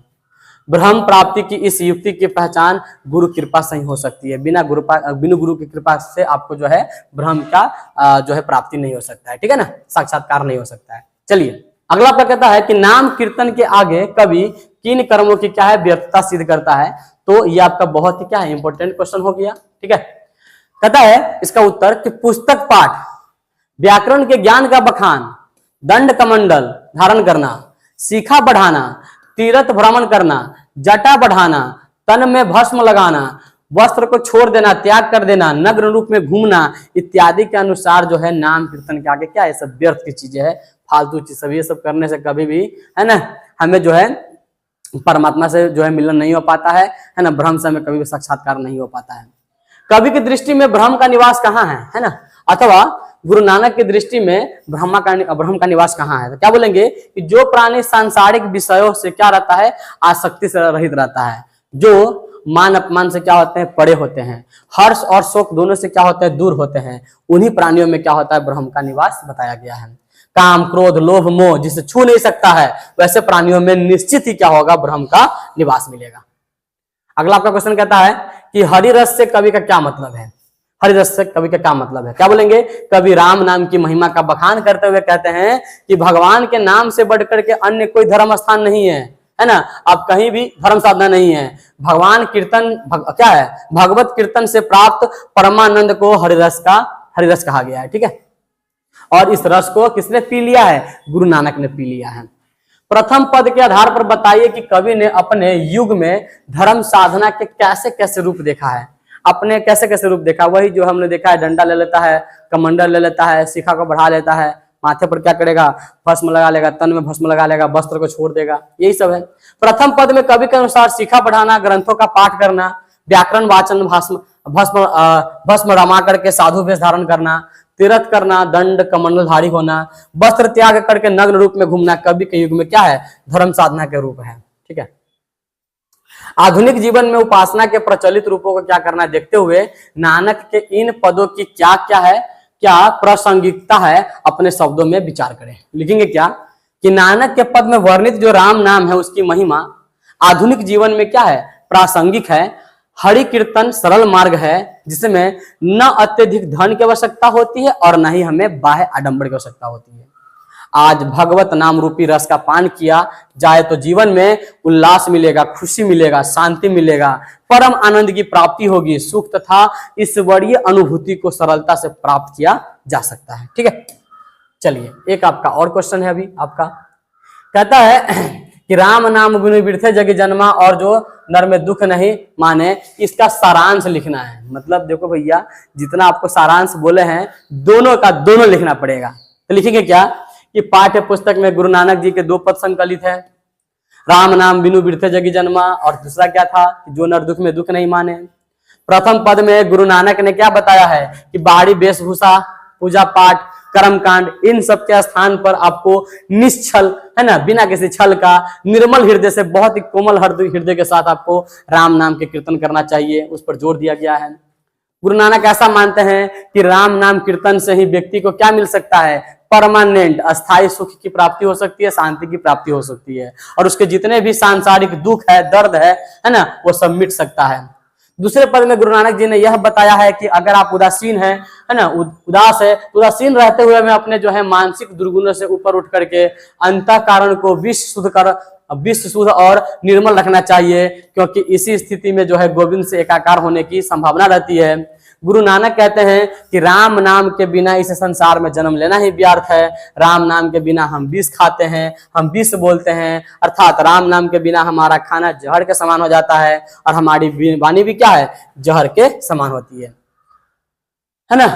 ब्रह्म प्राप्ति की इस युक्ति की पहचान गुरु कृपा से ही हो सकती है। बिना गुरु की कृपा से आपको जो है ब्रह्म का जो है प्राप्ति नहीं हो सकता है। ठीक है ना, साक्षात्कार नहीं हो सकता है। चलिए अगला क्या कहता है कि नाम कीर्तन के आगे कवि किन कर्मों की क्या है, व्यर्थता सिद्ध करता है। तो ये आपका बहुत ही क्या है, इंपॉर्टेंट क्वेश्चन हो गया। ठीक है, कहता है इसका उत्तर कि पुस्तक पाठ, व्याकरण के ज्ञान का बखान, दंड कमंडल धारण करना, शिखा बढ़ाना, तीर्थ भ्रमण करना, जटा बढ़ाना, तन में भस्म लगाना, वस्त्र को छोड़ देना, त्याग कर देना, नग्न रूप में घूमना इत्यादि के अनुसार जो है नाम कीर्तन के आगे क्या है, सब व्यर्थ की चीजें है, फालतू चीज। सब ये सब करने से कभी भी है ना हमें जो है परमात्मा से जो है मिलन नहीं हो पाता है ना, ब्रह्म से हमें कभी भी साक्षात्कार नहीं हो पाता है। कवि की दृष्टि में ब्रह्म का निवास कहाँ है ना, अथवा गुरु नानक की दृष्टि में ब्रह्म का निवास कहाँ है। तो क्या बोलेंगे कि जो प्राणी सांसारिक विषयों से क्या रहता है, आसक्ति से रहित रहता है, जो मान अपमान से क्या होते हैं, पड़े होते हैं, हर्ष और शोक दोनों से क्या होते हैं, दूर होते हैं, उन्हीं प्राणियों में क्या होता है, ब्रह्म का निवास बताया गया है। काम, क्रोध, लोभ, मोह जिसे छू नहीं सकता है, वैसे प्राणियों में निश्चित ही क्या होगा, ब्रह्म का निवास मिलेगा। अगला आपका क्वेश्चन कहता है कि हरि रस से कवि का क्या मतलब है। हरि रस से कवि का क्या मतलब है, क्या बोलेंगे, कवि राम नाम की महिमा का बखान करते हुए कहते हैं कि भगवान के नाम से बढ़कर के अन्य कोई धर्म स्थान नहीं है ना, अब कहीं भी धर्म साधना नहीं है। भगवान कीर्तन क्या है, भगवत कीर्तन से प्राप्त परमानंद को हरिरस कहा गया है। ठीक है, और इस रस को किसने पी लिया है, गुरु नानक ने पी लिया है। प्रथम पद के आधार पर बताइए कि कवि ने अपने युग में धर्म साधना के कैसे कैसे रूप देखा है, अपने कैसे कैसे रूप देखा। वही जो हमने देखा है, डंडा ले लेता है, कमंडल ले लेता है, शिखा को बढ़ा लेता है, माथे पर क्या करेगा, भस्म लगा लेगा, तन में भस्म लगा लेगा, वस्त्र को छोड़ देगा, यही सब है। प्रथम पद में कवि के अनुसार शिखा बढ़ाना, ग्रंथों का पाठ करना, व्याकरण वाचन, भस्म रमा करके साधु वेश धारण करना, तीर्थ करना, दंड कमंडलधारी होना, वस्त्र त्याग करके नग्न रूप में घूमना कवि के युग में क्या है, धर्म साधना के रूप है। ठीक है, आधुनिक जीवन में उपासना के प्रचलित रूपों को क्या करना है, देखते हुए नानक के इन पदों की क्या क्या है, क्या प्रासंगिकता है, अपने शब्दों में विचार करें। लिखेंगे क्या कि नानक के पद में वर्णित जो राम नाम है उसकी महिमा आधुनिक जीवन में क्या है, प्रासंगिक है। हरि कीर्तन सरल मार्ग है जिसमें न अत्यधिक धन की आवश्यकता होती है और न ही हमें बाह्य आडंबर की आवश्यकता होती है। आज भगवत नाम रूपी रस का पान किया जाए तो जीवन में उल्लास मिलेगा, खुशी मिलेगा, शांति मिलेगा, परम आनंद की प्राप्ति होगी, सुख तथा ईश्वरीय अनुभूति को सरलता से प्राप्त किया जा सकता है। ठीक है, चलिए एक आपका और क्वेश्चन है अभी आपका, कहता है कि राम नाम गुण बिरथे जग जन्मा और जो नर में दुख नहीं माने, इसका सारांश लिखना है। मतलब देखो भैया, जितना आपको सारांश बोले हैं दोनों का दोनों लिखना पड़ेगा। तो लिखेंगे क्या कि पाठ्य पुस्तक में गुरु नानक जी के 2 पद संकलित है, राम नाम बिनु बिरथे जगी जन्मा, और दूसरा क्या था कि जो नर दुख में दुख नहीं माने। प्रथम पद में गुरु नानक ने क्या बताया है कि बाहरी वेशभूषा, पूजा पाठ, कर्मकांड, इन सब के स्थान पर आपको निश्चल है ना, बिना किसी छल का, निर्मल हृदय से, बहुत ही कोमल हृदय के साथ आपको राम नाम के कीर्तन करना चाहिए, उस पर जोर दिया गया है। गुरु नानक ऐसा मानते हैं कि राम नाम कीर्तन से ही व्यक्ति को क्या मिल सकता है, परमानेंट अस्थायी सुख की प्राप्ति हो सकती है, शांति की प्राप्ति हो सकती है, और उसके जितने भी सांसारिक दुख है, दर्द है ना, वो सब मिट सकता है। दूसरे पद में गुरु नानक जी ने यह बताया है कि अगर आप उदासीन है ना, उदास है, उदासीन रहते हुए में अपने जो है मानसिक दुर्गुणों से ऊपर उठ करके अंतःकरण को विष शुद्ध कर विश्व शुद्ध और निर्मल रखना चाहिए, क्योंकि इसी स्थिति में जो है गोविंद से एकाकार होने की संभावना रहती है। गुरु नानक कहते हैं कि राम नाम के बिना इस संसार में जन्म लेना ही व्यर्थ है। राम नाम के बिना हम विष खाते हैं, हम विष बोलते हैं, अर्थात राम नाम के बिना हमारा खाना जहर के समान हो जाता है और हमारी वाणी भी क्या है, जहर के समान होती है ना।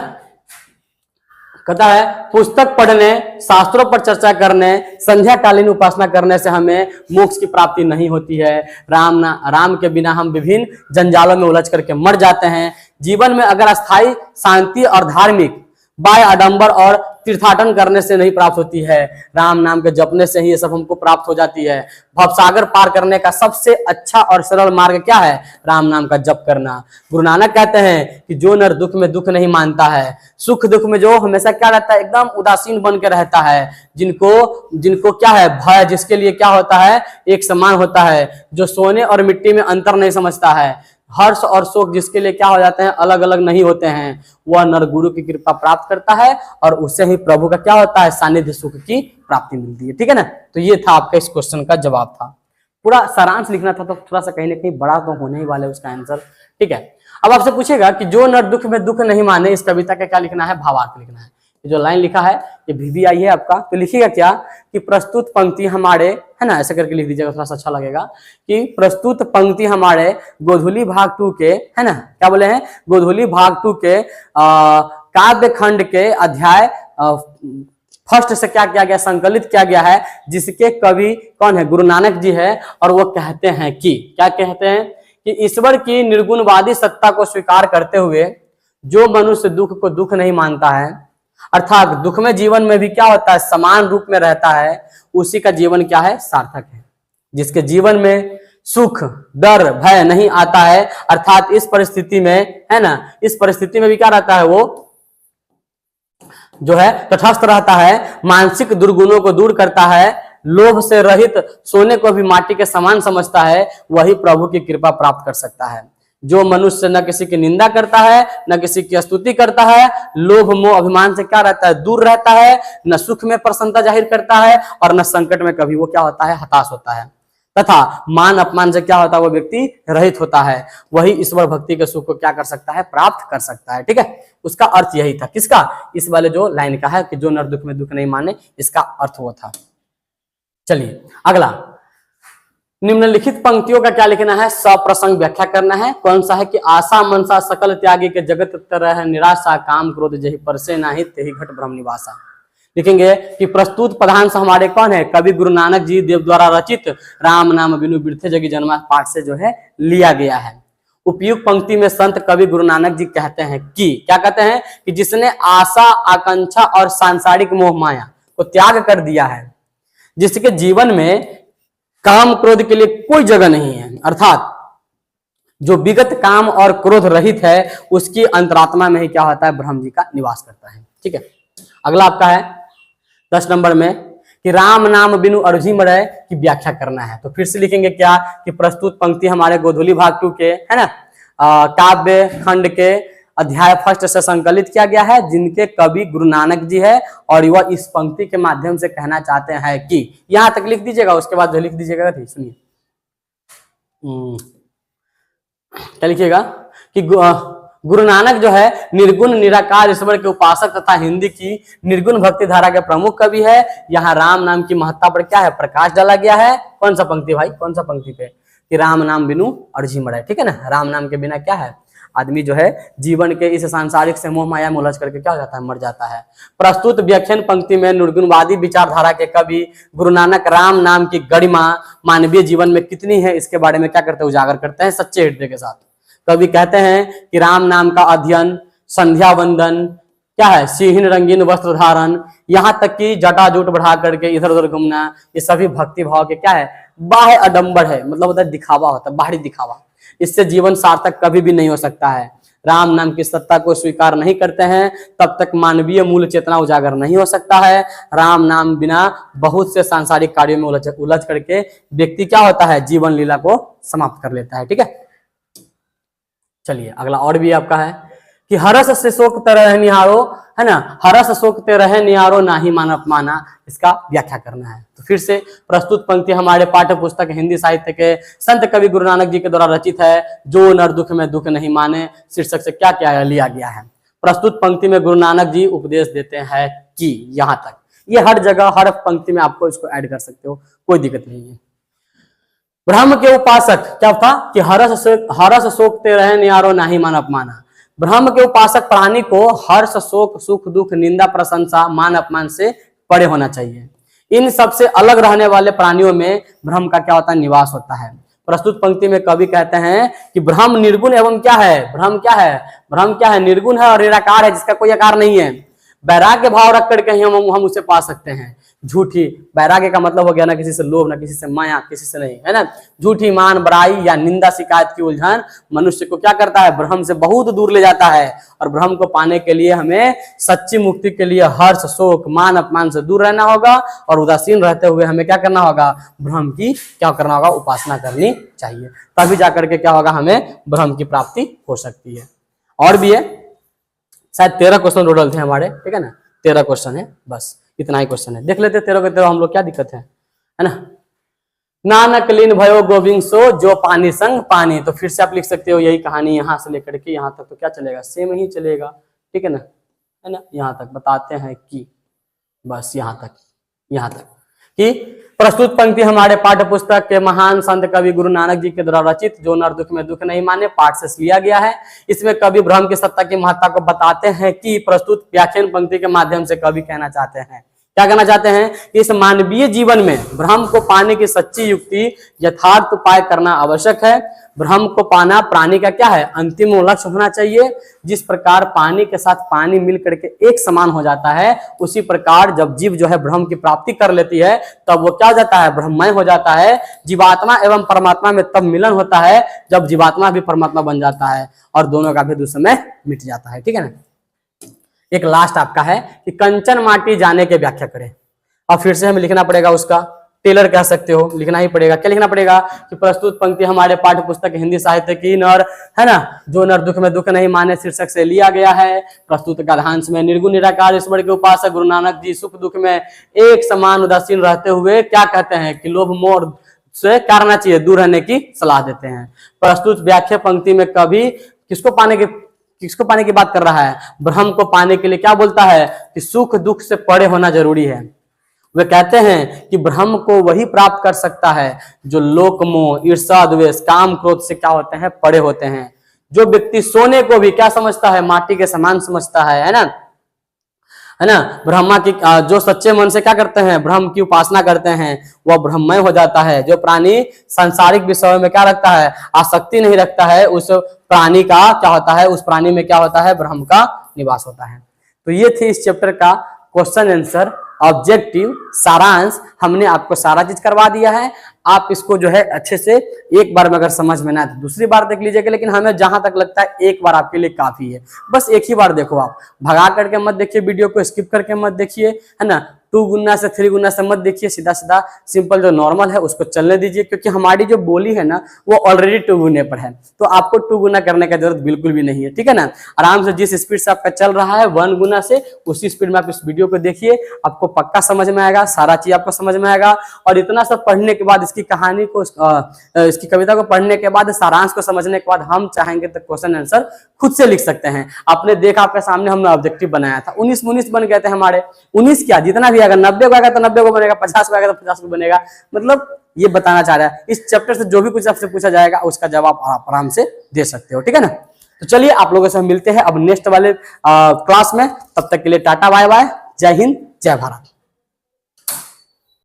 कहता है पुस्तक पढ़ने, शास्त्रों पर चर्चा करने, संध्याकालीन उपासना करने से हमें मोक्ष की प्राप्ति नहीं होती है। राम के बिना हम विभिन्न जंजालों में उलझ करके मर जाते हैं। जीवन में अगर अस्थायी शांति और धार्मिक बाह्य आडंबर और तीर्थाटन करने से नहीं प्राप्त होती है, राम नाम के जपने से ही ये सब हमको प्राप्त हो जाती है। भवसागर पार करने का सबसे अच्छा और सरल मार्ग क्या है, राम नाम का जप करना। गुरु नानक कहते हैं कि जो नर दुख में दुख नहीं मानता है, सुख दुख में जो हमेशा क्या रहता है, एकदम उदासीन बन के रहता है, जिनको क्या है भय, जिसके लिए क्या होता है, एक समान होता है, जो सोने और मिट्टी में अंतर नहीं समझता है, हर्ष और शोक जिसके लिए क्या हो जाते हैं, अलग अलग नहीं होते हैं, वह नर गुरु की कृपा प्राप्त करता है और उससे ही प्रभु का क्या होता है, सानिध्य सुख की प्राप्ति मिलती है। ठीक है ना। तो ये था आपका इस क्वेश्चन का जवाब था। पूरा सारांश लिखना था तो थोड़ा सा कहीं ना कहीं बड़ा तो होने ही वाला है उसका आंसर। ठीक है। अब आपसे पूछेगा कि जो नर दुख में दुख नहीं माने, इस कविता का क्या लिखना है, भावार्थ लिखना है। जो लाइन लिखा है ये VVI है आपका, तो लिखिएगा क्या कि प्रस्तुत पंक्ति हमारे, है ना, ऐसे करके लिख दीजिएगा, थोड़ा सा अच्छा लगेगा कि प्रस्तुत पंक्ति हमारे गोधूली भाग 2 के, है ना, क्या बोले हैं, गोधूली भाग 2 के काव्य खंड के अध्याय फर्स्ट से क्या किया गया, संकलित किया गया है, जिसके कवि कौन है, गुरु नानक जी है। और वो कहते हैं कि, क्या कहते हैं कि ईश्वर की निर्गुणवादी सत्ता को स्वीकार करते हुए जो मनुष्य दुख को दुख नहीं मानता है, अर्थात दुख में जीवन में भी क्या होता है, समान रूप में रहता है, उसी का जीवन क्या है, सार्थक है। जिसके जीवन में सुख डर भय नहीं आता है, अर्थात इस परिस्थिति में, है ना, इस परिस्थिति में भी क्या रहता है, वो जो है तटस्थ रहता है, मानसिक दुर्गुणों को दूर करता है, लोभ से रहित सोने को भी माटी के समान समझता है, वही प्रभु की कृपा प्राप्त कर सकता है। जो मनुष्य न किसी की निंदा करता है, न किसी की स्तुति करता है, लोभ मोह अभिमान से क्या रहता है, दूर रहता है, न सुख में प्रसन्नता जाहिर करता है और न संकट में कभी वो क्या होता है, हताश होता है, तथा मान अपमान से क्या होता है, वो व्यक्ति रहित होता है, वही ईश्वर भक्ति के सुख को क्या कर सकता है, प्राप्त कर सकता है। ठीक है। उसका अर्थ यही था, किसका, इस वाले जो लाइन का है कि जो नर दुख में दुख नहीं माने, इसका अर्थ वो था। चलिए अगला, निम्नलिखित पंक्तियों का क्या लिखना है, सप्रसंग व्याख्या करना है। कौन सा है कि आशा मनसा सकल त्यागी के जगत तरह है निराशा, काम क्रोध जही परसे नाही तेहि घट ब्रह्म निवासा। लिखेंगे कि प्रस्तुत पदांश हमारे कौन है, कवि गुरु नानक जी देव द्वारा रचित राम नाम बिनु बिरथे जगी जन्मा पाठ से जो है लिया गया है। उपयुक्त पंक्ति में संत कवि गुरु नानक जी कहते हैं कि, क्या कहते हैं कि जिसने आशा आकांक्षा और सांसारिक मोह माया को त्याग कर दिया है, जिसके जीवन में काम क्रोध के लिए कोई जगह नहीं है, अर्थात जो विगत काम और क्रोध रहित है, उसकी अंतरात्मा में ही क्या होता है, ब्रह्म जी का निवास करता है। ठीक है। अगला आपका है 10 नंबर में कि राम नाम बिनु अरुझि मरै की व्याख्या करना है। तो फिर से लिखेंगे क्या कि प्रस्तुत पंक्ति हमारे गोधूली भाग 2 के, है ना, काव्य खंड के अध्याय फर्स्ट से संकलित किया गया है, जिनके कवि गुरु नानक जी है, और वह इस पंक्ति के माध्यम से कहना चाहते हैं कि, यहां तक लिख दीजिएगा, उसके बाद जो लिख दीजिएगा, सुनिए क्या लिखिएगा कि गुरु नानक जो है निर्गुण निराकार ईश्वर के उपासक तथा हिंदी की निर्गुण भक्ति धारा के प्रमुख कवि है। यहाँ राम नाम की महत्ता पर क्या है, प्रकाश डाला गया है। कौन सा पंक्ति भाई, कौन सा पंक्ति पे, कि राम नाम बिनु अरुझि मरै। ठीक है ना, राम नाम के बिना क्या है, आदमी जो है जीवन के इस सांसारिक से मोह माया में उलझ करके क्या हो जाता है, मर जाता है। प्रस्तुत व्याख्यान पंक्ति में निर्गुणवादी विचारधारा के कवि गुरु नानक राम नाम की गरिमा मानवीय जीवन में कितनी है, इसके बारे में क्या करते हैं, उजागर करते हैं सच्चे हृदय के साथ। कवि कहते हैं कि राम नाम का अध्ययन, संध्या वंदन, क्या है, सीहीन रंगीन वस्त्र धारण, यहाँ तक कि जटा जूट बढ़ा करके इधर उधर घूमना, ये सभी भक्ति भाव के क्या है, बाह्य आडंबर है, मतलब उधर दिखावा होता है, बाहरी दिखावा। इससे जीवन सार्थक कभी भी नहीं हो सकता है। राम नाम की सत्ता को स्वीकार नहीं करते हैं, तब तक मानवीय मूल चेतना उजागर नहीं हो सकता है। राम नाम बिना बहुत से सांसारिक कार्यों में उलझ करके व्यक्ति क्या होता है, जीवन लीला को समाप्त कर लेता है। ठीक है। चलिए अगला और भी आपका है, कि हरस से शोक तरह निहारो, है ना, हरस शोक ते रहे निहारो नाही मान अपमाना, इसका व्याख्या करना है। तो फिर से प्रस्तुत पंक्ति हमारे पाठ्य पुस्तक हिंदी साहित्य के संत कवि गुरु नानक जी के द्वारा रचित है, जो नर दुख में दुख नहीं माने, शीर्षक से क्या क्या लिया गया है। प्रस्तुत पंक्ति में गुरु नानक जी उपदेश देते हैं कि, यहां तक, ये हर जगह हर पंक्ति में आपको इसको ऐड कर सकते हो, कोई दिक्कत नहीं है। ब्रह्म के उपासक क्या था कि हरस शोक ते रहे निहारो नाही मान अपमाना। ब्रह्म के उपासक प्राणी को हर्ष शोक सुख दुख निंदा प्रशंसा मान अपमान से परे होना चाहिए। इन सबसे अलग रहने वाले प्राणियों में ब्रह्म का क्या होता है, निवास होता है। प्रस्तुत पंक्ति में कवि कहते हैं कि ब्रह्म निर्गुण एवं क्या है, ब्रह्म क्या है, ब्रह्म क्या है, निर्गुण है और निराकार है, जिसका कोई आकार नहीं है। वैराग्य भाव रख करके ही हम उसे पा सकते हैं। झूठी, वैराग्य का मतलब हो गया ना किसी से लोभ, ना किसी से माया, किसी से नहीं, है ना। झूठी मान बुराई या निंदा शिकायत की उलझन मनुष्य को क्या करता है, ब्रह्म से बहुत दूर ले जाता है। और ब्रह्म को पाने के लिए हमें सच्ची मुक्ति के लिए हर्ष शोक मान अपमान से दूर रहना होगा और उदासीन रहते हुए हमें क्या करना होगा, ब्रह्म की क्या करना होगा, उपासना करनी चाहिए। तभी जाकर के क्या होगा, हमें ब्रह्म की प्राप्ति हो सकती है। और भी है, शायद 13 क्वेश्चन टोटल थे हमारे, ठीक है ना, 13 क्वेश्चन है, बस इतना ही क्वेश्चन है, देख लेते 13 के 13 हम लोग, क्या दिक्कत है ना। नानक लीन भयो गोविंद सो जो पानी संग पानी। तो फिर से आप लिख सकते हो यही कहानी, यहां से लेकर के यहां तक तो क्या चलेगा, सेम ही चलेगा, ठीक है ना, यहां तक बताते हैं कि, बस यहां तक कि प्रस्तुत पंक्ति हमारे पाठ्य पुस्तक के महान संत कवि गुरु नानक जी के द्वारा रचित जो नर दुख में दुख नहीं माने पाठ से लिया गया है। इसमें कवि ब्रह्म की सत्ता की महत्ता को बताते हैं कि प्रस्तुत व्याख्यान पंक्ति के माध्यम से कवि कहना चाहते हैं, क्या कहना चाहते हैं कि इस मानवीय जीवन में ब्रह्म को पाने की सच्ची युक्ति यथार्थ उपाय करना आवश्यक है। ब्रह्म को पाना प्राणी का क्या है, अंतिम लक्ष्य होना चाहिए। जिस प्रकार पानी के साथ पानी मिल करके एक समान हो जाता है, उसी प्रकार जब जीव जो है ब्रह्म की प्राप्ति कर लेती है तब वो क्या हो जाता है, ब्रह्ममय हो जाता है। जीवात्मा एवं परमात्मा में तब मिलन होता है जब जीवात्मा भी परमात्मा बन जाता है और दोनों का भेद उस समय मिट जाता है, ठीक है ना। एक लास्ट आपका है कि कंचन माटी जाने के व्याख्या करें। और फिर से हमें लिखना पड़ेगा उसका, टेलर कह सकते हो, लिखना ही पड़ेगा। क्या लिखना पड़ेगा कि प्रस्तुत पंक्ति हमारे पाठ्य पुस्तक हिंदी साहित्य की नर, है ना, जो नर दुख में दुख नहीं माने शीर्षक से लिया गया है। प्रस्तुत गद्यांश में निर्गुण निराकार ईश्वर के उपासक गुरु नानक जी सुख दुख में एक समान उदासीन रहते हुए क्या कहते हैं कि लोभ मोह से क्या रहना चाहिए, दूर रहने की सलाह देते हैं। प्रस्तुत व्याख्या पंक्ति में कवि किसको पाने की बात कर रहा है, ब्रह्म को पाने के लिए क्या बोलता है कि सुख दुख से परे होना जरूरी है। वे कहते हैं कि ब्रह्म को वही प्राप्त कर सकता है जो लोक मोह ईर्ष्या द्वेष काम क्रोध से क्या होते हैं, परे होते हैं। जो व्यक्ति सोने को भी क्या समझता है, माटी के समान समझता है ना, है ना, ब्रह्मा की जो सच्चे मन से क्या करते हैं, ब्रह्म की उपासना करते हैं, वह ब्रह्ममय हो जाता है। जो प्राणी सांसारिक विषयों में क्या रखता है, आसक्ति नहीं रखता है, उस प्राणी का क्या होता है, उस प्राणी में क्या होता है, ब्रह्म का निवास होता है। तो ये थे इस चैप्टर का क्वेश्चन आंसर, ऑब्जेक्टिव, सारांश। हमने आपको सारा चीज करवा दिया है। आप इसको जो है अच्छे से एक बार में अगर समझ में ना आए तो दूसरी बार देख लीजिएगा, लेकिन हमें जहां तक लगता है एक बार आपके लिए काफी है। बस एक ही बार देखो, आप भगा करके मत देखिए, वीडियो को स्किप करके मत देखिए, है ना, 2 गुना से 3 गुना से मत देखिए, सीधा सीधा सिंपल जो नॉर्मल है उसको चलने दीजिए, क्योंकि हमारी जो बोली है ना वो ऑलरेडी 2 गुने पर है, तो आपको 2 गुना करने की जरूरत बिल्कुल भी नहीं है, ठीक है ना। आराम से जिस स्पीड से आपका चल रहा है 1 गुना से, उसी स्पीड में आप इस वीडियो को देखिए, आपको पक्का समझ में आएगा, सारा चीज आपको समझ में आएगा। और इतना सब पढ़ने के बाद, इसकी कहानी को, इसकी कविता को पढ़ने के बाद, सारांश को समझने के बाद हम चाहेंगे तो क्वेश्चन आंसर खुद से लिख सकते हैं। आपने देखा, आपके सामने हमने ऑब्जेक्टिव बनाया था, 19 बन गए थे हमारे। 19 क्या, जितना भी आएगा, 90 को आएगा तो 90 को बनेगा, 50 को आएगा तो 50 को बनेगा। मतलब ये बताना चाह रहा है, इस चैप्टर से जो भी कुछ आपसे पूछा जाएगा उसका जवाब आप आराम से दे सकते हो, ठीक है ना। तो चलिए आप लोगों से मिलते हैं अब नेक्स्ट वाले क्लास में। तब तक के लिए टाटा बाय बाय, जय हिंद जय भारत।